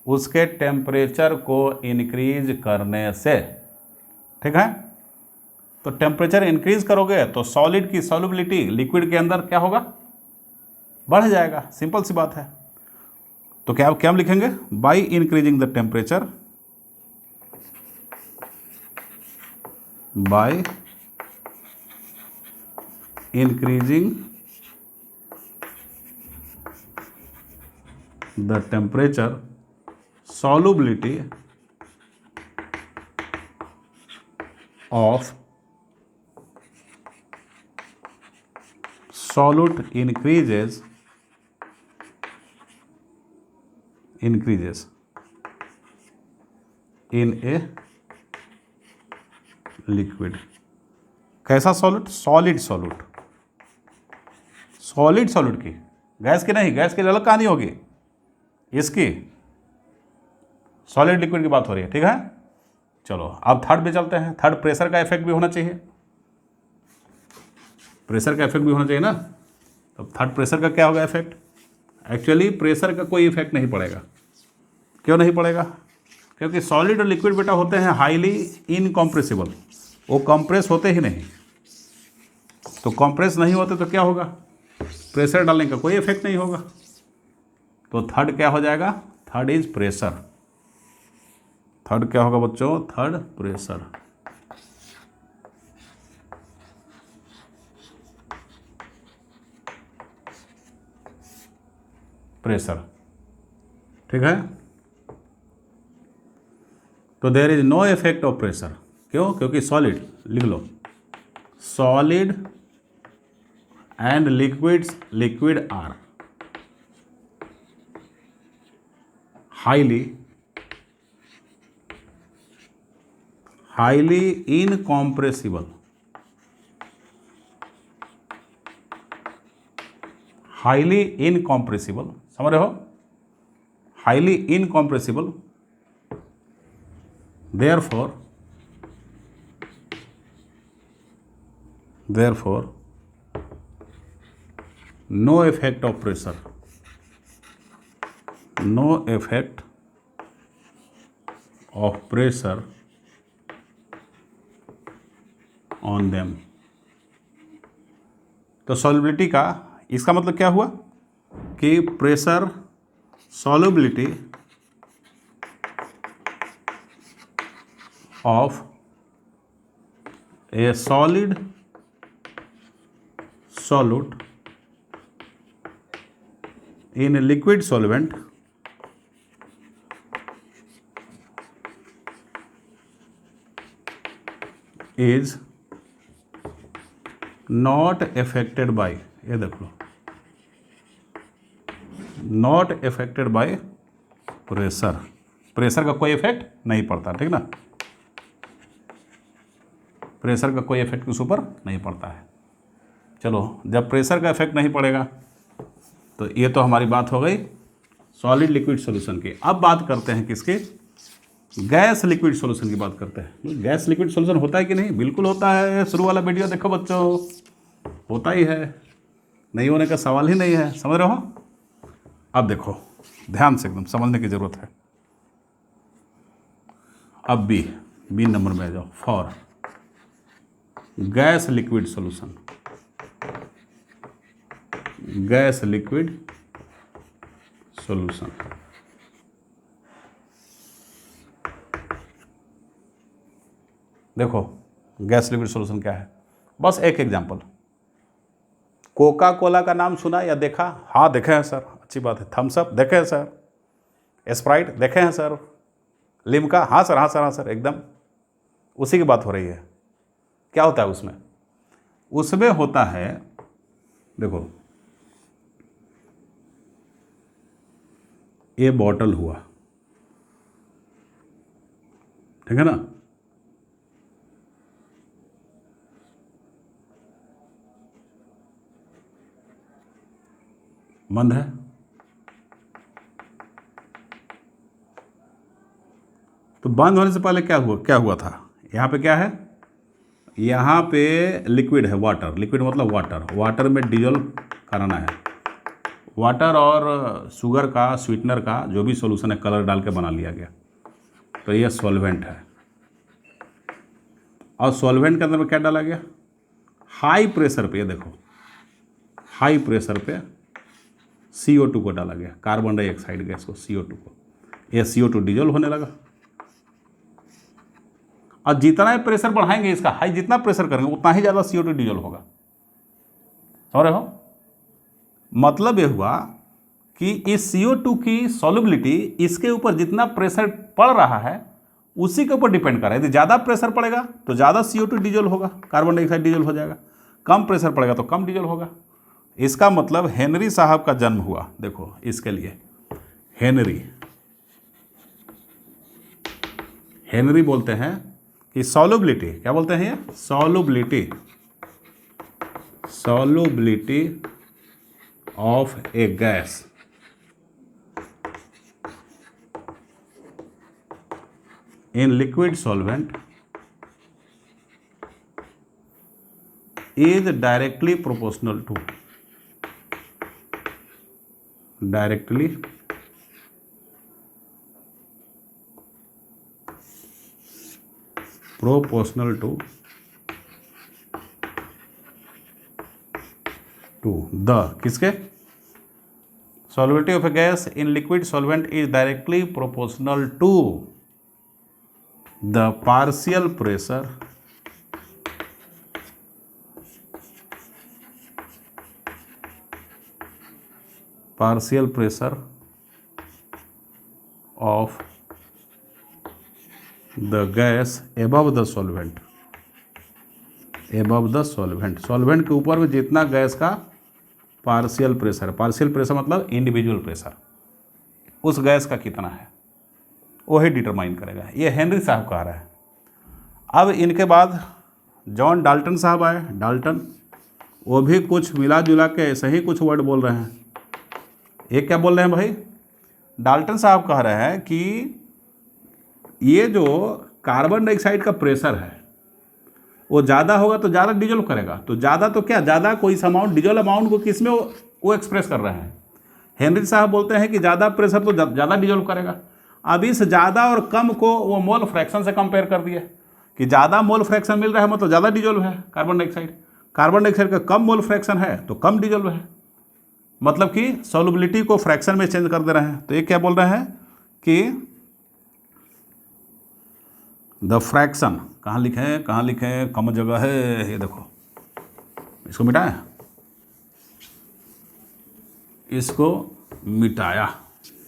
उसके टेम्परेचर को इंक्रीज करने से, ठीक है। तो टेम्परेचर इंक्रीज करोगे तो सॉलिड की सॉल्युबिलिटी लिक्विड के अंदर क्या होगा, बढ़ जाएगा, सिंपल सी बात है। तो क्या हम लिखेंगे, by increasing the temperature, by increasing the temperature, solubility of solute increases in a liquid। कैसा सॉल्यूट, सॉलिड की, गैस की नहीं, गैस की अलग कहानी होगी, इसकी सॉलिड लिक्विड की बात हो रही है, ठीक है। चलो अब थर्ड पे चलते हैं। थर्ड, प्रेशर का इफेक्ट भी होना चाहिए, प्रेशर का इफेक्ट भी होना चाहिए ना। तो थर्ड, प्रेशर का क्या होगा इफेक्ट, एक्चुअली प्रेशर का कोई इफेक्ट नहीं पड़ेगा। क्यों नहीं पड़ेगा, क्योंकि सॉलिड और लिक्विड बेटा होते हैं हाईली इनकॉम्प्रेसिबल, वो कंप्रेस होते ही नहीं। तो कंप्रेस नहीं होते तो क्या होगा, प्रेशर डालने का कोई इफेक्ट नहीं होगा। तो थर्ड क्या हो जाएगा, थर्ड इज प्रेशर। थर्ड क्या होगा बच्चों, थर्ड प्रेशर। प्रेशर, ठीक है। तो there is no effect of pressure, क्यों, क्योंकि सॉलिड, लिख लो, solid and liquid are highly incompressible, highly incompressible, समझ रहे हो, highly incompressible, therefore no effect of pressure, no effect of pressure on them। तो सॉल्युबिलिटी का, इसका मतलब क्या हुआ कि pressure, solubility of A solid solute in a liquid solvent is not affected by, ये देख लो, not affected by pressure. Pressure का कोई इफेक्ट नहीं पड़ता, ठीक ना, प्रेशर का कोई इफेक्ट उस ऊपर नहीं पड़ता है। चलो, जब प्रेशर का इफेक्ट नहीं पड़ेगा तो ये तो हमारी बात हो गई सॉलिड लिक्विड सॉल्यूशन की। अब बात करते हैं किसके, गैस लिक्विड सॉल्यूशन की बात करते हैं। गैस लिक्विड सॉल्यूशन होता है कि नहीं? बिल्कुल होता है। शुरू वाला वीडियो देखो बच्चों, होता ही है, नहीं होने का सवाल ही नहीं है, समझ रहे हो। अब देखो ध्यान से, एकदम समझने की ज़रूरत है। अब बी नंबर में आ जाओ, for gas liquid solution, gas liquid solution. देखो गैस लिक्विड सॉल्यूशन क्या है, बस एक एग्जांपल। कोका कोला का नाम सुना या देखा? हाँ देखे हैं सर, अच्छी बात है। थम्स अप देखे हैं सर, स्प्राइट देखे हैं सर, लिम्का, हाँ सर, हाँ सर, हाँ सर, एकदम उसी की बात हो रही है। क्या होता है उसमें? उसमें होता है, देखो ये बॉटल हुआ, ठीक है ना, बंद है, तो बंद होने से पहले क्या हुआ था? यहाँ पे क्या है? यहाँ पे लिक्विड है, वाटर। लिक्विड मतलब वाटर में डिजोल्व कराना है। वाटर और शुगर का, स्वीटनर का जो भी सॉल्यूशन है, कलर डाल के बना लिया गया, तो ये सॉल्वेंट है। और सॉल्वेंट के अंदर में क्या डाला गया? हाई प्रेशर पे, ये देखो हाई प्रेशर पे CO2 को डाला गया, कार्बन डाइऑक्साइड गैस को, CO2 को। ये CO2 डिजोल्व होने लगा। और जितना ही प्रेशर बढ़ाएंगे इसका, हाई जितना प्रेशर करेंगे उतना ही ज़्यादा CO2 डिजोल्व होगा, समझ रहे हो। मतलब ये हुआ कि इस CO2 की सॉल्युबिलिटी इसके ऊपर जितना प्रेशर पड़ रहा है उसी के ऊपर डिपेंड कर रहा है। यदि ज़्यादा प्रेशर पड़ेगा तो ज़्यादा CO2 डिजोल्व होगा, कार्बन डाइऑक्साइड डिजोल्व हो जाएगा। कम प्रेशर पड़ेगा तो कम डिजोल्व होगा। इसका मतलब हेनरी साहब का जन्म हुआ। देखो इसके लिए हेनरी बोलते हैं कि सॉल्युबिलिटी, क्या बोलते हैं ये? Solubility of A gas in liquid solvent is directly proportional to the किसके? Solubility of a gas in liquid solvent is directly proportional to the partial pressure of the gas above the solvent। Solvent के ऊपर में जितना gas का partial pressure मतलब individual pressure, उस gas का कितना है वही डिटरमाइन करेगा। ये हेनरी साहब कह रहा है। अब इनके बाद जॉन डाल्टन साहब आए। डाल्टन वो भी कुछ मिला जुला के ऐसे ही कुछ वर्ड बोल रहे हैं। ये क्या बोल रहे हैं भाई? डाल्टन साहब कह रहे हैं कि ये जो कार्बन डाइऑक्साइड का प्रेशर है वो ज़्यादा होगा तो ज़्यादा डिजोल्व करेगा। तो ज़्यादा तो क्या, ज़्यादा कोई अमाउंट, डिजोल्व अमाउंट को किस में वो एक्सप्रेस कर रहे हैं। हेनरी साहब बोलते हैं कि ज़्यादा प्रेशर तो ज़्यादा डिजोल्व करेगा। अब इस ज़्यादा और कम को वो मोल फ्रैक्शन से कंपेयर कर दिया कि ज़्यादा मोल फ्रैक्शन मिल रहा है मतलब ज़्यादा डिजोल्व है कार्बन डाइऑक्साइड का कम मोल फ्रैक्शन है तो कम डिजोल्व है, मतलब कि सॉल्युबिलिटी को फ्रैक्शन में चेंज कर दे रहे हैं। तो ये क्या बोल रहे हैं कि द फ्रैक्शन, कहाँ लिखे हैं, कम जगह है, ये देखो, इसको मिटाएं, इसको मिटाया।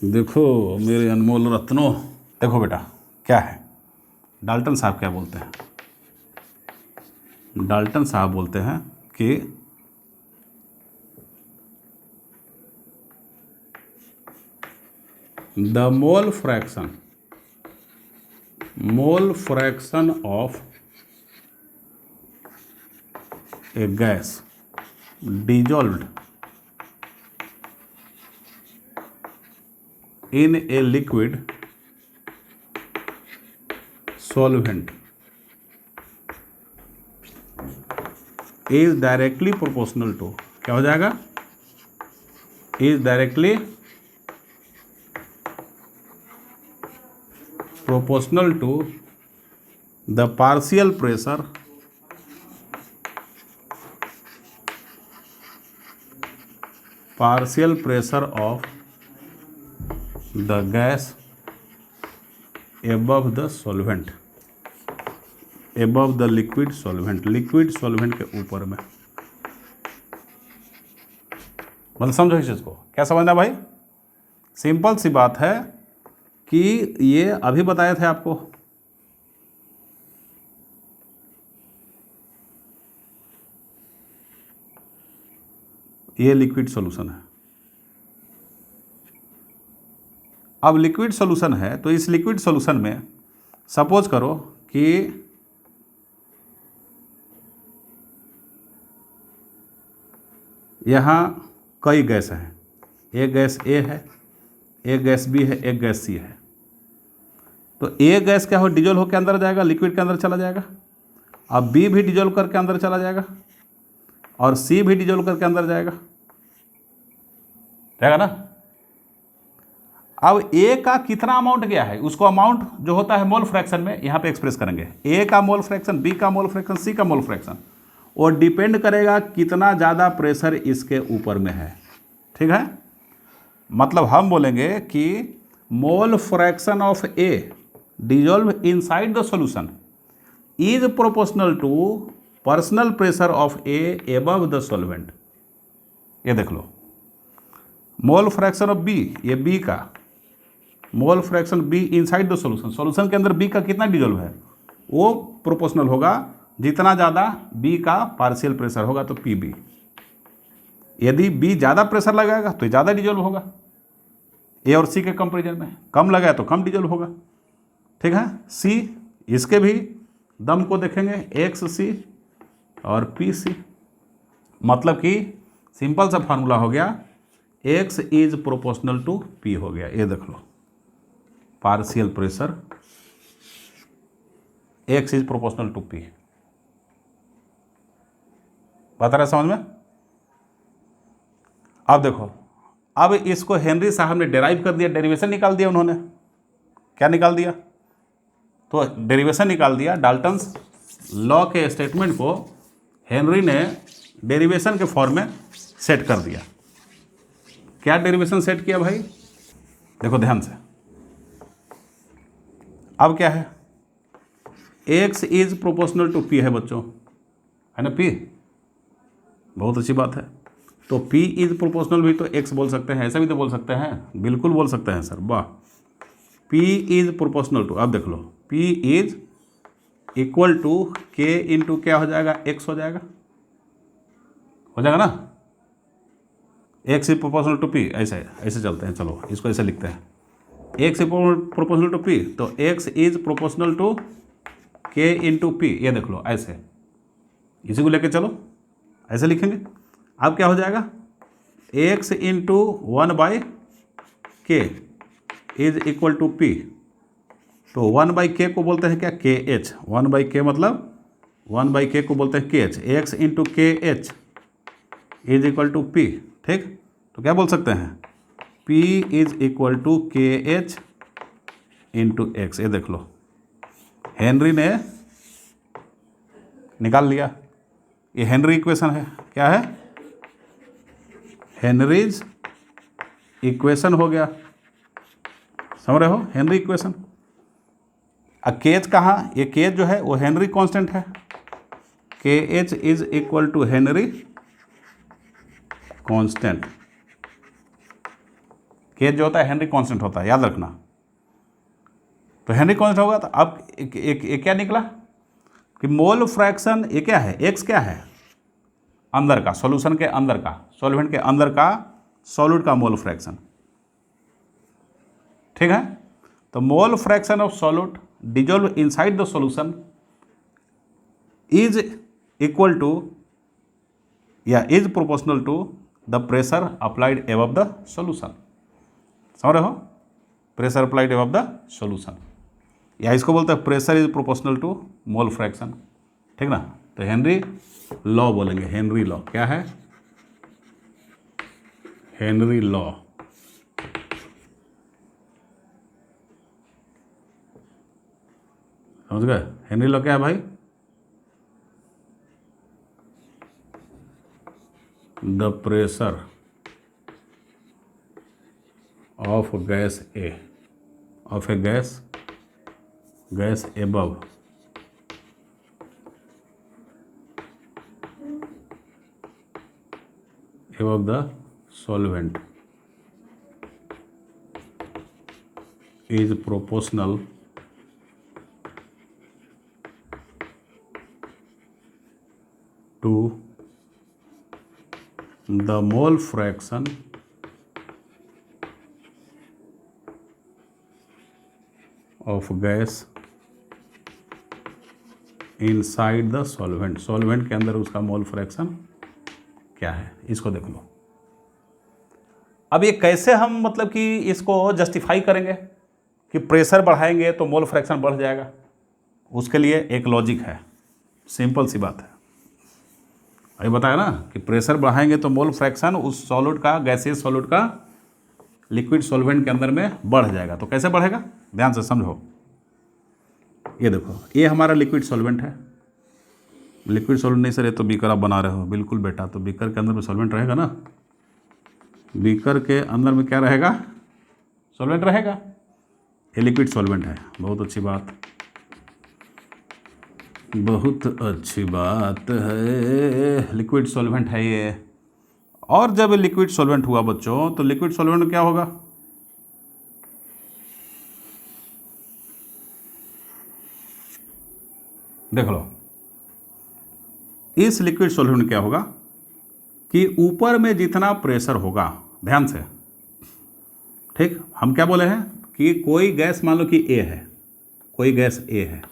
देखो मेरे अनमोल रत्नों, देखो बेटा क्या है, डाल्टन साहब क्या बोलते हैं, डाल्टन साहब बोलते हैं कि the mole fraction of A gas dissolved in a liquid solvent is directly proportional to, क्या हो जाएगा, is directly proportional to the partial pressure of the gas above the solvent, above the liquid solvent के ऊपर में। मतलब समझो इस चीज़ को, क्या समझना भाई, सिंपल सी बात है कि ये अभी बताए थे आपको, ये लिक्विड सॉल्यूशन है। अब लिक्विड सॉल्यूशन है तो इस लिक्विड सॉल्यूशन में सपोज करो कि यहाँ कई गैस हैं, एक गैस ए है, एक गैस बी है, एक गैस सी है। तो ए गैस क्या हो, डिजोल्व होकर अंदर जाएगा, लिक्विड के अंदर चला जाएगा। अब बी भी डिजोल्व करके अंदर चला जाएगा और सी भी डिजोल्व करके अंदर जाएगा ना। अब ए का कितना अमाउंट गया है, उसको अमाउंट जो होता है मोल फ्रैक्शन में यहाँ पे एक्सप्रेस करेंगे। ए का मोल फ्रैक्शन, बी का मोल फ्रैक्शन, सी का मोल फ्रैक्शन, और डिपेंड करेगा कितना ज़्यादा प्रेशर इसके ऊपर में है। ठीक है, मतलब हम बोलेंगे कि mole fraction of A dissolve inside the solution is proportional to personal pressure of A above the solvent. ये देख लो, मोल फ्रैक्शन ऑफ बी, ये बी का mole fraction B inside the solution, solution के अंदर बी का कितना dissolve है, वो प्रोपोर्शनल होगा जितना ज़्यादा बी का पार्शियल प्रेशर होगा तो पी बी। यदि बी ज़्यादा प्रेशर लगाएगा तो ज़्यादा डिजोल्व होगा, ए और सी के कंपेरिजन में कम लगाए तो कम डिजोल्व होगा। ठीक है, सी, इसके भी दम को देखेंगे, एक्स सी और पी सी, मतलब कि सिंपल सा फार्मूला हो गया, X is proportional to P हो गया। ये देख लो, partial pressure X is proportional to P. बता रहा समझ में। अब देखो, अब इसको हेनरी साहब ने डेराइव कर दिया, डेरिवेशन निकाल दिया उन्होंने। क्या निकाल दिया, तो डेरिवेशन निकाल दिया, डाल्टन्स लॉ के स्टेटमेंट को हेनरी ने डेरिवेशन के फॉर्म में सेट कर दिया। क्या डेरिवेशन सेट किया भाई, देखो ध्यान से। अब क्या है, X is proportional to P है बच्चों, है ना, पी, बहुत अच्छी बात है। तो P इज प्रोपोर्शनल भी तो X बोल सकते हैं, ऐसा भी तो बोल सकते हैं, बिल्कुल बोल सकते हैं सर, वाह। P इज प्रोपोर्शनल टू, अब देख लो, P is equal to K into क्या हो जाएगा, X हो जाएगा ना, X is proportional to P, ऐसे चलते हैं, चलो इसको ऐसे लिखते हैं, X is proportional to P, तो X is proportional to K into P, ये देख लो ऐसे, इसी को लेके चलो, ऐसे लिखेंगे। अब क्या हो जाएगा, x into 1/k is equal to P, तो 1/k को बोलते हैं क्या, KH, 1/k मतलब 1/k को बोलते हैं KH, x into KH is equal to P। ठीक, तो क्या बोल सकते हैं, P is equal to KH into x। ये देख लो, हेनरी ने निकाल लिया, ये हेनरी इक्वेशन है, क्या है, हेनरीज इक्वेशन हो गया, समझ रहे हो, हेनरी इक्वेशन। केज कहाँ, ये केज जो है वो हेनरी कांस्टेंट है, K H is equal to Henry constant. केज जो होता है हेनरी कांस्टेंट होता है, याद रखना। तो हेनरी कांस्टेंट होगा तो अब एक क्या निकला कि मोल फ्रैक्शन, ये क्या है, एक्स क्या है, अंदर का, सॉल्यूशन के अंदर का, सॉल्वेंट के अंदर का सॉल्यूट का मोल फ्रैक्शन, ठीक है। तो mole fraction of solute dissolve inside the solution is equal to या is proportional to the pressure applied above the solution. समझ रहे हो, pressure applied above the solution, या इसको बोलते हैं pressure is proportional to mole fraction, ठीक ना। तो हेनरी लॉ बोलेंगे, हेनरी लॉ क्या है, हेनरी लॉ। समझ गए, हेनरी लॉ क्या है भाई, the pressure of gas A, of A gas above the solvent is proportional to the mole fraction of gas inside the solvent. Solvent के अंदर उसका मोल फ्रैक्शन क्या है, इसको देख लो। अब ये कैसे हम मतलब कि इसको जस्टिफाई करेंगे कि प्रेशर बढ़ाएंगे तो मोल फ्रैक्शन बढ़ जाएगा, उसके लिए एक लॉजिक है, सिंपल सी बात है। अभी बताया ना कि प्रेशर बढ़ाएंगे तो मोल फ्रैक्शन उस सॉल्यूट का, गैसियस सॉल्यूट का लिक्विड सॉल्वेंट के अंदर में बढ़ जाएगा। तो कैसे बढ़ेगा, ध्यान से समझो। ये देखो, ये हमारा लिक्विड सॉल्वेंट है, लिक्विड सॉल्वेंट नहीं सर, ये तो बीकर आप बना रहे हो, बिल्कुल बेटा। तो बीकर के अंदर में सॉल्वेंट रहेगा ना, बीकर के अंदर में क्या रहेगा, सॉल्वेंट रहेगा। ये लिक्विड सॉल्वेंट है, बहुत अच्छी बात, बहुत अच्छी बात है, लिक्विड सॉल्वेंट है ये। और जब लिक्विड सॉल्वेंट हुआ बच्चों, तो लिक्विड सॉल्वेंट में क्या होगा, देख लो। इस लिक्विड सॉल्वेंट में क्या होगा कि ऊपर में जितना प्रेशर होगा, ध्यान से, ठीक, हम क्या बोले हैं कि कोई गैस मान लो कि ए है, कोई गैस ए है,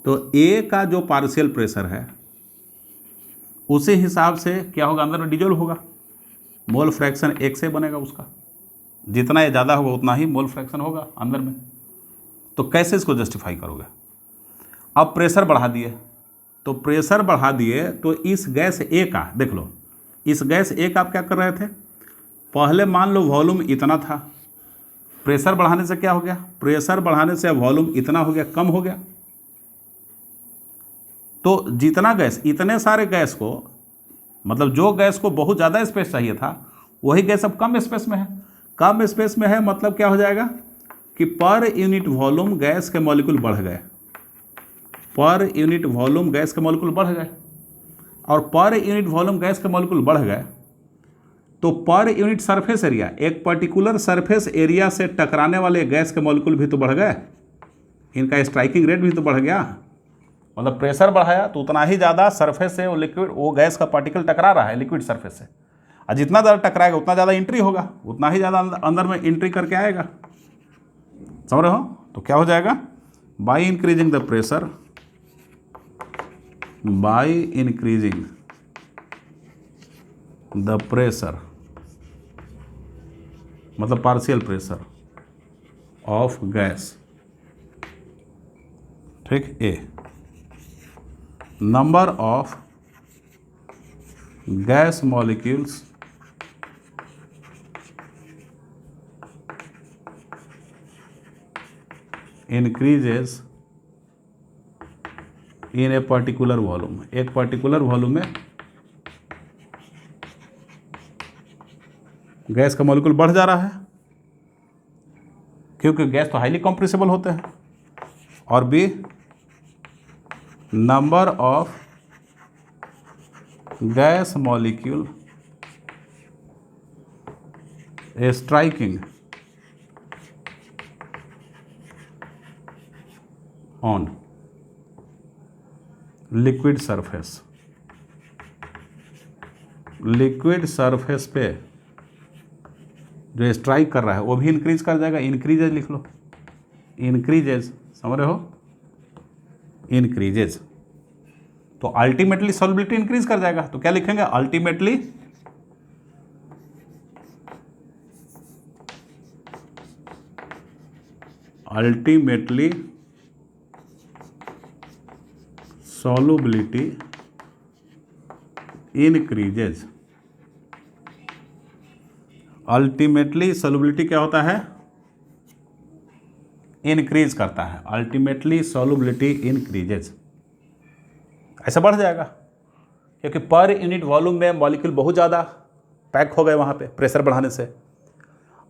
तो ए का जो पार्शियल प्रेशर है उसी हिसाब से क्या होगा, अंदर में डिजोल्व होगा, मोल फ्रैक्शन एक से बनेगा उसका, जितना ये ज़्यादा होगा उतना ही मोल फ्रैक्शन होगा अंदर में। तो कैसे इसको जस्टिफाई करोगे, अब प्रेशर बढ़ा दिए, तो प्रेशर बढ़ा दिए तो इस गैस ए का, देख लो, इस गैस ए का आप क्या कर रहे थे, पहले मान लो वॉल्यूम इतना था, प्रेशर बढ़ाने से क्या हो गया, प्रेशर बढ़ाने से वॉल्यूम इतना हो गया, कम हो गया। तो जितना गैस, इतने सारे गैस को, मतलब जो गैस को बहुत ज़्यादा स्पेस चाहिए था, वही गैस अब कम स्पेस में है। कम स्पेस में है मतलब क्या हो जाएगा कि पर यूनिट वॉल्यूम गैस के मॉलिक्यूल बढ़ गए, पर यूनिट वॉल्यूम गैस के मॉलिक्यूल बढ़ गए, और पर यूनिट वॉल्यूम गैस के मॉलिक्यूल बढ़ गए तो पर यूनिट सरफेस एरिया, एक पर्टिकुलर सरफेस एरिया से टकराने वाले गैस के मॉलिक्यूल भी तो बढ़ गए, इनका स्ट्राइकिंग रेट भी तो बढ़ गया। मतलब प्रेशर बढ़ाया तो उतना ही ज़्यादा सरफेस से वो लिक्विड, वो गैस का पार्टिकल टकरा रहा है लिक्विड सरफेस से, और जितना ज़्यादा टकराएगा उतना ज़्यादा एंट्री होगा, उतना ही ज़्यादा अंदर में एंट्री करके आएगा। समझ रहे हो, तो क्या हो जाएगा, by increasing the pressure, by increasing the pressure, मतलब पार्शियल प्रेशर ऑफ गैस, ठीक, a, number of gas molecules increases in a particular volume, एक पर्टिकुलर वॉल्यूम में गैस का मॉलिक्यूल बढ़ जा रहा है, क्योंकि गैस तो हाईली कंप्रेसिबल होते हैं, और B number of gas molecule striking on liquid surface, liquid surface पे जो स्ट्राइक कर रहा है वो भी इंक्रीज कर जाएगा। इंक्रीजेज लिख लो, इंक्रीजेज, समझ रहे हो, इंक्रीजेज। तो अल्टीमेटली सॉल्युबिलिटी इंक्रीज कर जाएगा। तो क्या लिखेंगे, ultimately ultimately solubility increases। Ultimately solubility क्या होता है, इंक्रीज करता है। अल्टीमेटली solubility increases, ऐसा बढ़ जाएगा क्योंकि पर यूनिट वॉल्यूम में मॉलिक्यूल बहुत ज़्यादा पैक हो गए वहाँ पे प्रेशर बढ़ाने से,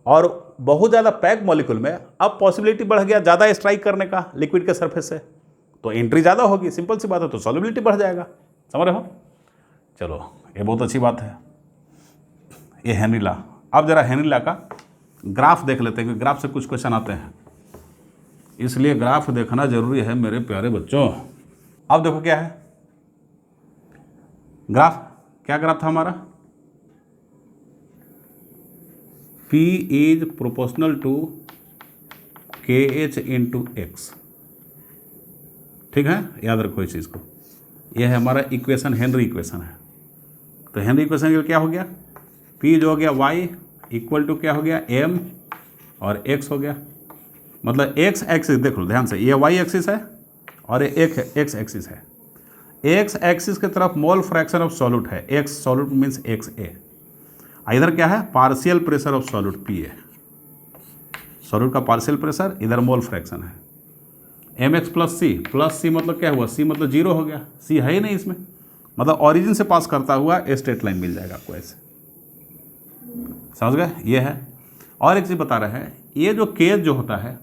और बहुत ज़्यादा पैक मॉलिक्यूल में अब पॉसिबिलिटी बढ़ गया ज़्यादा स्ट्राइक करने का लिक्विड के सरफेस से, तो एंट्री ज़्यादा होगी, सिंपल सी बात है, तो सॉल्युबिलिटी बढ़ जाएगा। समझ रहे हो। चलो ये बहुत अच्छी बात है। ये हेनरी लॉ। अब जरा हेनरी लॉ का ग्राफ देख लेते हैं क्योंकि ग्राफ से कुछ क्वेश्चन आते हैं, इसलिए ग्राफ देखना जरूरी है मेरे प्यारे बच्चों। अब देखो क्या है ग्राफ, क्या ग्राफ था हमारा, P is proportional to KH into X. ठीक है, याद रखो इस चीज़ को। यह है हमारा इक्वेशन, हेनरी इक्वेशन है। तो हेनरी इक्वेशन के लिए क्या हो गया, P जो हो गया y इक्वल टू क्या हो गया m और x हो गया। मतलब x एक्सिस देख लो ध्यान से, ये y एक्सिस है और ये x एक्सिस है। x एक्सिस की तरफ मोल फ्रैक्शन ऑफ सॉल्यूट है, x सॉल्यूट मीन्स XA। इधर क्या है, partial pressure of solute PA, solute का पार्शियल प्रेशर, इधर मोल फ्रैक्शन है mx प्लस सी मतलब क्या हुआ, c मतलब जीरो हो गया, c है ही नहीं इसमें, मतलब ऑरिजिन से पास करता हुआ स्ट्रेट लाइन मिल जाएगा आपको ऐसे। समझ गए, ये है। और एक चीज़ बता रहे हैं, ये जो KH जो होता है,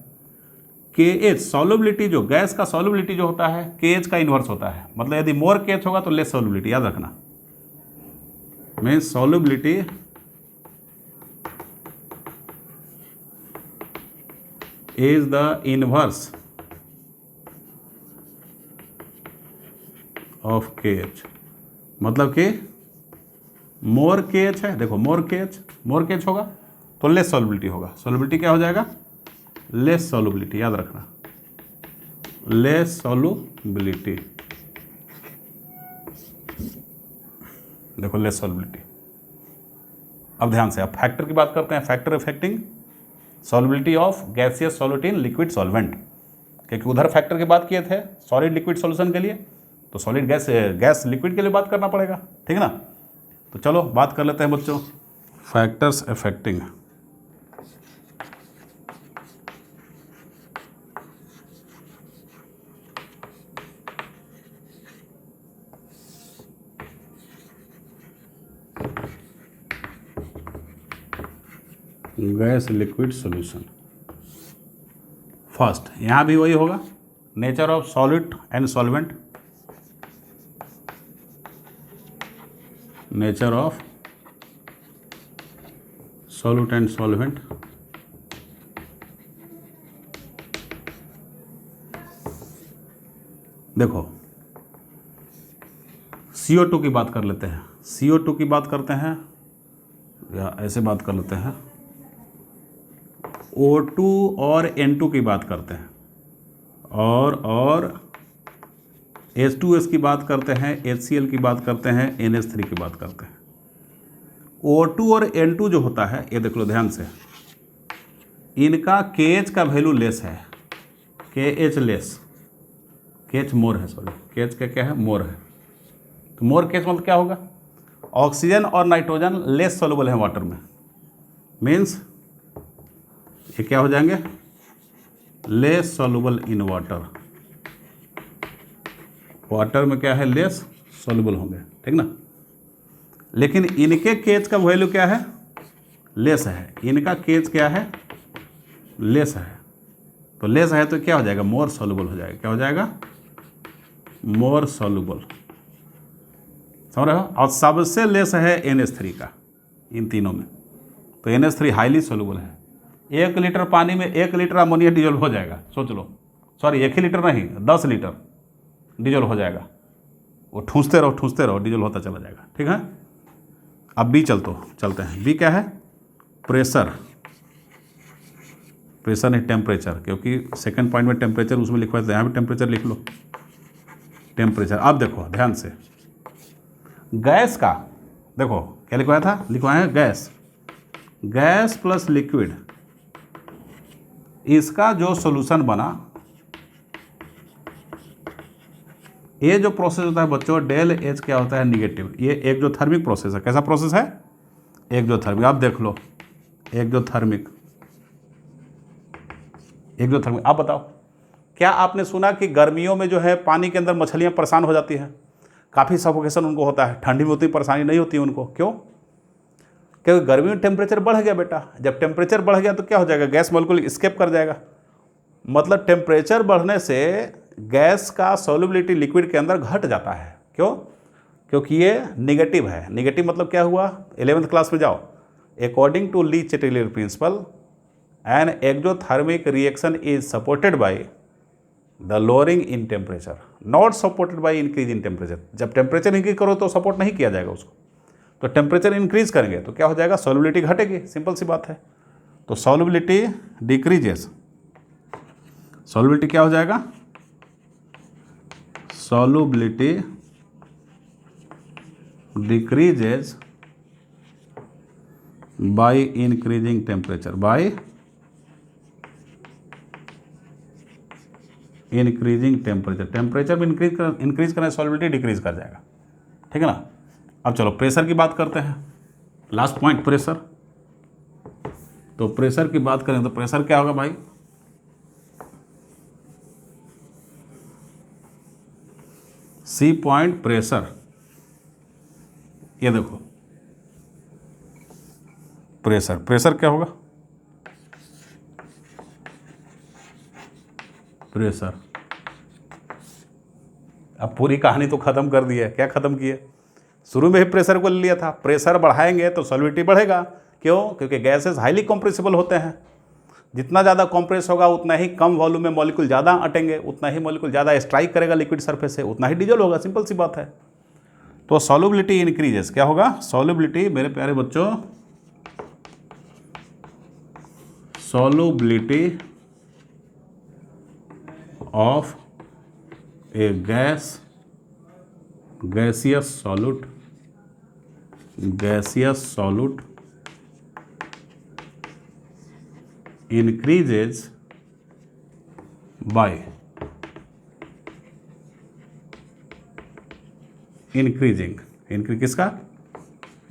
KH सॉल्युबिलिटी, जो गैस का सॉल्युबिलिटी जो होता है KH का इन्वर्स होता है। मतलब यदि मोर KH होगा तो लेस सॉल्युबिलिटी, याद रखना, means solubility is the inverse of KH। मतलब कि मोर KH है, देखो मोर KH होगा तो लेस सॉल्युबिलिटी होगा। सॉल्युबिलिटी क्या हो जाएगा, लेस सॉल्युबिलिटी, याद रखना, लेस सॉल्युबिलिटी, देखो लेस सॉल्युबिलिटी। अब ध्यान से, अब फैक्टर की बात करते हैं, factor affecting solubility of gaseous solute in liquid solvent. क्योंकि उधर फैक्टर की बात किए थे सॉलिड लिक्विड सॉल्यूशन के लिए, तो सॉलिड गैस लिक्विड के लिए बात करना पड़ेगा, ठीक है ना। तो चलो बात कर लेते हैं बच्चों, factors affecting gas liquid solution. First यहाँ भी वही होगा, nature of solid and solvent, nature of solute and solvent. देखो CO2 की बात कर लेते हैं, CO2 की बात करते हैं या ऐसे बात कर लेते हैं, O2 और N2 की बात करते हैं, और H2S की बात करते हैं, HCl की बात करते हैं, NH3 की बात करते हैं। O2 और N2 जो होता है, ये देख लो ध्यान से, इनका KH का वैल्यू लेस है, KH लेस, KH मोर है, सॉरी KH का क्या है, मोर है। तो मोर KH मतलब क्या होगा, ऑक्सीजन और नाइट्रोजन लेस सॉल्युबल है वाटर में, मीन्स ये क्या हो जाएंगे, less soluble in water, water में क्या है, लेस सॉल्युबल होंगे, ठीक ना। लेकिन इनके KH का वैल्यू क्या है, लेस है, इनका KH क्या है, लेस है। तो लेस है तो क्या हो जाएगा, मोर सॉल्युबल हो जाएगा। क्या हो जाएगा, मोर सॉल्युबल, समझ रहे हो। और सबसे लेस है NH3 का इन तीनों में, तो NH3 हाईली सॉल्युबल है। 1 लीटर पानी में 1 लीटर अमोनिया डिजोल्व हो जाएगा, सोच लो, सॉरी 1 ही लीटर नहीं, 10 लीटर डिजोल्व हो जाएगा। वो ठूंसते रहो डिजोल्व होता चला जाएगा, ठीक है। अब बी चलते हैं। बी क्या है, प्रेशर नहीं टेम्परेचर, क्योंकि सेकंड पॉइंट में टेम्परेचर उसमें लिखवाया था, यहाँ भी टेम्परेचर लिख लो, टेम्परेचर। अब देखो ध्यान से, गैस का देखो क्या लिखवाया था, लिखवाया है गैस प्लस लिक्विड, इसका जो सॉल्यूशन बना, ये जो प्रोसेस होता है बच्चों, डेल एच क्या होता है, निगेटिव। ये एक जो थर्मिक प्रोसेस है, कैसा प्रोसेस है, एक जो थर्मिक। आप देख लो, एक जो थर्मिक। आप बताओ, क्या आपने सुना कि गर्मियों में जो है पानी के अंदर मछलियां परेशान हो जाती हैं, काफ़ी सफोकेशन उनको होता है, ठंडी में उतनी परेशानी नहीं होती है उनको, क्यों, क्योंकि गर्मी में टेम्परेचर बढ़ गया बेटा। जब टेम्परेचर बढ़ गया तो क्या हो जाएगा, गैस मॉलिक्यूल एस्केप कर जाएगा। मतलब टेम्परेचर बढ़ने से गैस का सॉल्युबिलिटी लिक्विड के अंदर घट जाता है, क्यों, क्योंकि ये निगेटिव है। निगेटिव मतलब क्या हुआ, 11th क्लास में जाओ, according to Le Chatelier principle an exothermic reaction is supported by the lowering in temperature, not supported by increase in temperature. जब टेम्परेचर इंक्रीज करो तो सपोर्ट नहीं किया जाएगा उसको, तो टेम्परेचर इंक्रीज करेंगे तो क्या हो जाएगा, सॉल्युबिलिटी घटेगी, सिंपल सी बात है। तो सॉल्युबिलिटी डिक्रीजेस, सॉल्युबिलिटी क्या हो जाएगा, solubility decreases by increasing temperature, by increasing temperature. Temperature में इंक्रीज करने सॉल्युबिलिटी डिक्रीज कर जाएगा, ठीक है ना। अब चलो प्रेशर की बात करते हैं, लास्ट पॉइंट प्रेशर। तो प्रेशर की बात करें तो प्रेशर क्या होगा भाई, सी पॉइंट प्रेशर। ये देखो प्रेशर क्या होगा, प्रेशर। अब पूरी कहानी तो खत्म कर दी है, क्या खत्म की है, शुरू में ही प्रेशर को ले लिया था। प्रेशर बढ़ाएंगे तो सॉल्युबिलिटी बढ़ेगा, क्यों, क्योंकि गैसेस हाईली कंप्रेसिबल होते हैं। जितना ज़्यादा कंप्रेस होगा उतना ही कम वॉल्यूम में मॉलिक्यूल ज़्यादा अटेंगे, उतना ही मॉलिक्यूल ज़्यादा स्ट्राइक करेगा लिक्विड सरफेस से, उतना ही डिजोल्व होगा, सिंपल सी बात है। तो सॉल्युबिलिटी इंक्रीजेस, क्या होगा, सॉल्युबिलिटी मेरे प्यारे बच्चों, solubility of A gaseous solute increases by increasing किसका,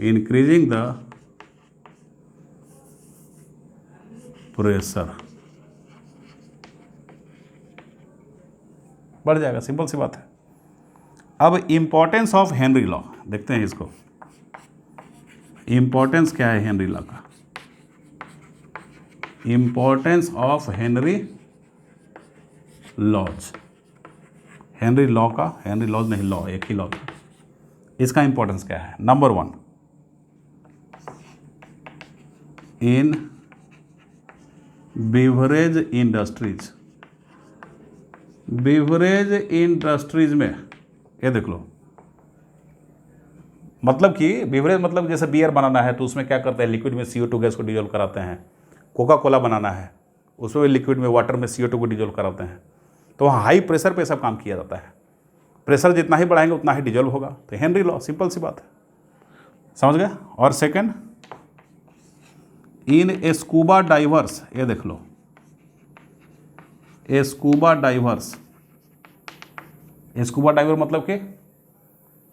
increasing the pressure, बढ़ जाएगा, सिंपल सी बात है। अब इंपॉर्टेंस ऑफ हेनरी लॉ देखते हैं, इसको इंपॉर्टेंस क्या है हेनरी लॉ का, importance of Henry laws, Henry law का, हेनरी लॉज नहीं, लॉ एक ही लॉ था, इसका इंपॉर्टेंस क्या है। नंबर 1, इन बीवरेज इंडस्ट्रीज में, ये देख लो, मतलब कि बीवरेज मतलब जैसे बियर बनाना है तो उसमें क्या करते हैं, लिक्विड में CO2 गैस को डिजोल्व कराते हैं। कोका कोला बनाना है उसमें भी लिक्विड में वाटर में CO2 को डिजोल्व कराते हैं। तो वहाँ हाई प्रेशर पे सब काम किया जाता है, प्रेशर जितना ही बढ़ाएंगे उतना ही डिजोल्व होगा। तो हेनरी लॉ, सिंपल सी बात है, समझ गए। और सेकंड, इन स्कूबा डाइवर्स, ये देख लो, स्कूबा डाइवर मतलब कि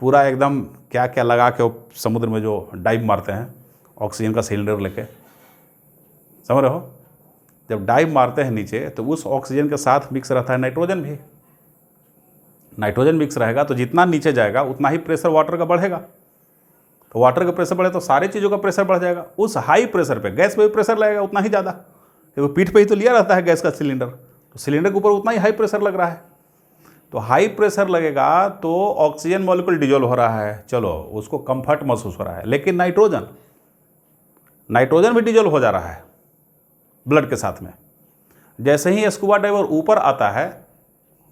पूरा एकदम क्या क्या लगा के वो समुद्र में जो डाइव मारते हैं ऑक्सीजन का सिलेंडर लेके, समझ रहे हो। जब डाइव मारते हैं नीचे तो उस ऑक्सीजन के साथ मिक्स रहता है नाइट्रोजन भी, नाइट्रोजन मिक्स रहेगा तो जितना नीचे जाएगा उतना ही प्रेशर वाटर का बढ़ेगा। तो वाटर का प्रेशर बढ़े तो सारी चीज़ों का प्रेशर बढ़ जाएगा। उस हाई प्रेशर पे गैस पे भी प्रेशर लगेगा उतना ही ज़्यादा, क्योंकि पीठ पे ही तो लिया रहता है गैस का सिलेंडर, तो सिलेंडर के ऊपर उतना ही हाई प्रेशर लग रहा है। तो हाई प्रेशर लगेगा तो ऑक्सीजन मॉलिक्यूल डिजोल्व हो रहा है, चलो उसको कंफर्ट महसूस हो रहा है। लेकिन नाइट्रोजन भी डिजोल्व हो जा रहा है ब्लड के साथ में। जैसे ही स्कूबा डाइवर ऊपर आता है,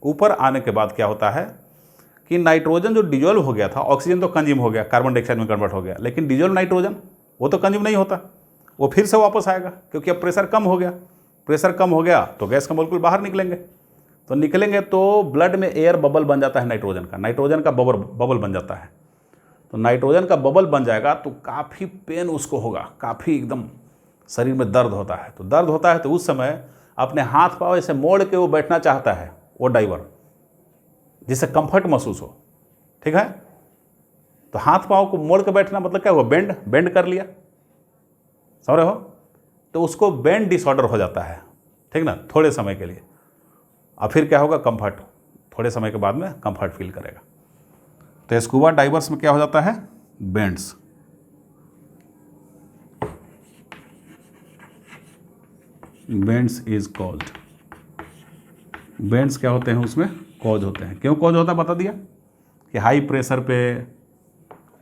ऊपर आने के बाद क्या होता है कि नाइट्रोजन जो डिजोल्व हो गया था, ऑक्सीजन तो कंज्यूम हो गया, कार्बन डाइऑक्साइड में कन्वर्ट हो गया, लेकिन डिजोल्व नाइट्रोजन वो तो कंज्यूम नहीं होता, वो फिर से वापस आएगा क्योंकि अब प्रेशर कम हो गया। प्रेशर कम हो गया तो गैस का मॉलिक्यूल बाहर निकलेंगे, तो ब्लड में एयर बबल बन जाता है, नाइट्रोजन का बबल बन जाता है। तो नाइट्रोजन का बबल बन जाएगा तो काफ़ी पेन उसको होगा, काफ़ी एकदम शरीर में दर्द होता है। तो दर्द होता है तो उस समय अपने हाथ पाँव ऐसे मोड़ के वो बैठना चाहता है वो डाइवर, जिससे कंफर्ट महसूस हो। ठीक है, तो हाथ पाँव को मोड़ के बैठना मतलब क्या हुआ, बेंड कर लिया, समझ रहे हो। तो उसको बेंड डिसऑर्डर हो जाता है, ठीक ना, थोड़े समय के लिए। और फिर क्या होगा, कंफर्ट, थोड़े समय के बाद में कंफर्ट फील करेगा। तो स्कूबा डाइवर्स में क्या हो जाता है, bends. Bends is caused, bends क्या होते हैं उसमें, कॉज होते हैं। क्यों कॉज होता है बता दिया कि हाई प्रेशर पे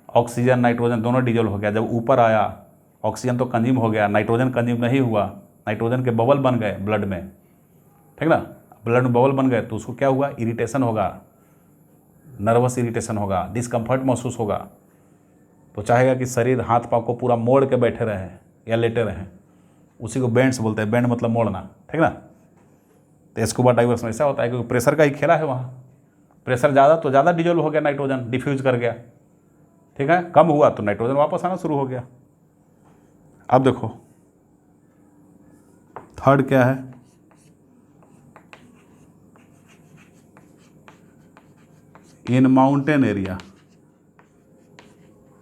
ऑक्सीजन नाइट्रोजन दोनों डिजोल्व हो गया। जब ऊपर आया ऑक्सीजन तो कंज्यूम हो गया, नाइट्रोजन कंज्यूम नहीं हुआ, नाइट्रोजन के बबल बन गए ब्लड में, ठीक ना, ब्लड में बबल बन गए तो उसको क्या हुआ, इरिटेशन होगा, नर्वस इरिटेशन होगा, डिस्कम्फर्ट महसूस होगा। तो चाहेगा कि शरीर हाथ पाँव को पूरा मोड़ के बैठे रहें या लेटे रहें, उसी को बेंड्स बोलते हैं। बेंड मतलब मोड़ना, ठीक ना। तो स्कूबा डाइवर्स में ऐसा होता है क्योंकि प्रेशर का ही खेला है वहाँ। प्रेशर ज़्यादा तो ज़्यादा डिजोल्व हो गया, नाइट्रोजन डिफ्यूज कर गया, ठीक है। कम हुआ तो नाइट्रोजन वापस आना शुरू हो गया। अब देखो थर्ड क्या है, in mountain area.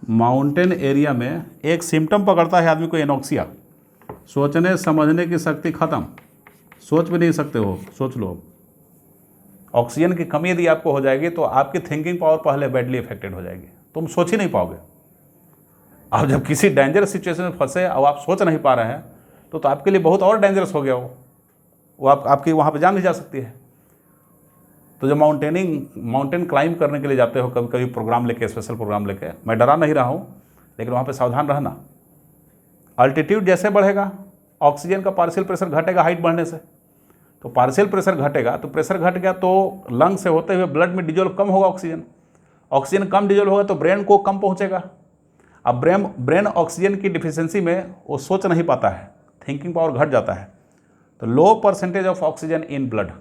Mountain area में एक सिम्टम पकड़ता है आदमी को, एनोक्सिया, सोचने समझने की शक्ति खत्म, सोच भी नहीं सकते हो, सोच लो। ऑक्सीजन की कमी यदि आपको हो जाएगी तो आपकी थिंकिंग पावर पहले बैडली अफेक्टेड हो जाएगी, तुम सोच ही नहीं पाओगे। आप जब किसी डेंजरस सिचुएशन में फंसे और आप सोच नहीं पा रहे हैं तो आपके लिए बहुत और डेंजरस हो गया वो आपकी वहाँ पे जान नहीं जा सकती है। तो जब माउंटेन क्लाइंब करने के लिए जाते हो, कभी कभी प्रोग्राम लेके, स्पेशल प्रोग्राम लेके, मैं डरा नहीं रहा हूँ, लेकिन वहाँ पे सावधान रहना। अल्टीट्यूड जैसे बढ़ेगा ऑक्सीजन का पार्शियल प्रेशर घटेगा हाइट बढ़ने से, तो पार्शियल प्रेशर घटेगा तो प्रेशर घट गया तो लंग से होते हुए ब्लड में डिजोल्व कम होगा ऑक्सीजन कम डिजोल्व होगा तो ब्रेन को कम पहुँचेगा। अब ब्रेन ऑक्सीजन की डिफिशियंसी में वो सोच नहीं पाता है, थिंकिंग पावर घट जाता है। तो low percentage of oxygen in blood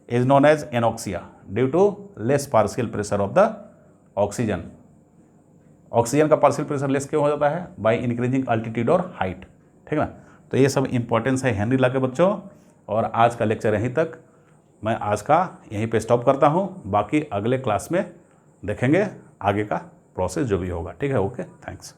is known as anoxia due to less partial pressure of the oxygen. Oxygen का पार्शियल प्रेशर लेस क्यों हो जाता है, बाय इंक्रीजिंग अल्टीट्यूड और हाइट, ठीक ना। तो ये सब इंपॉर्टेंस है हेनरी लॉ के बच्चों। और आज का लेक्चर यहीं तक, मैं आज का यहीं पे स्टॉप करता हूँ। बाकी अगले क्लास में देखेंगे आगे का प्रोसेस जो भी होगा, ठीक है। Okay, thanks.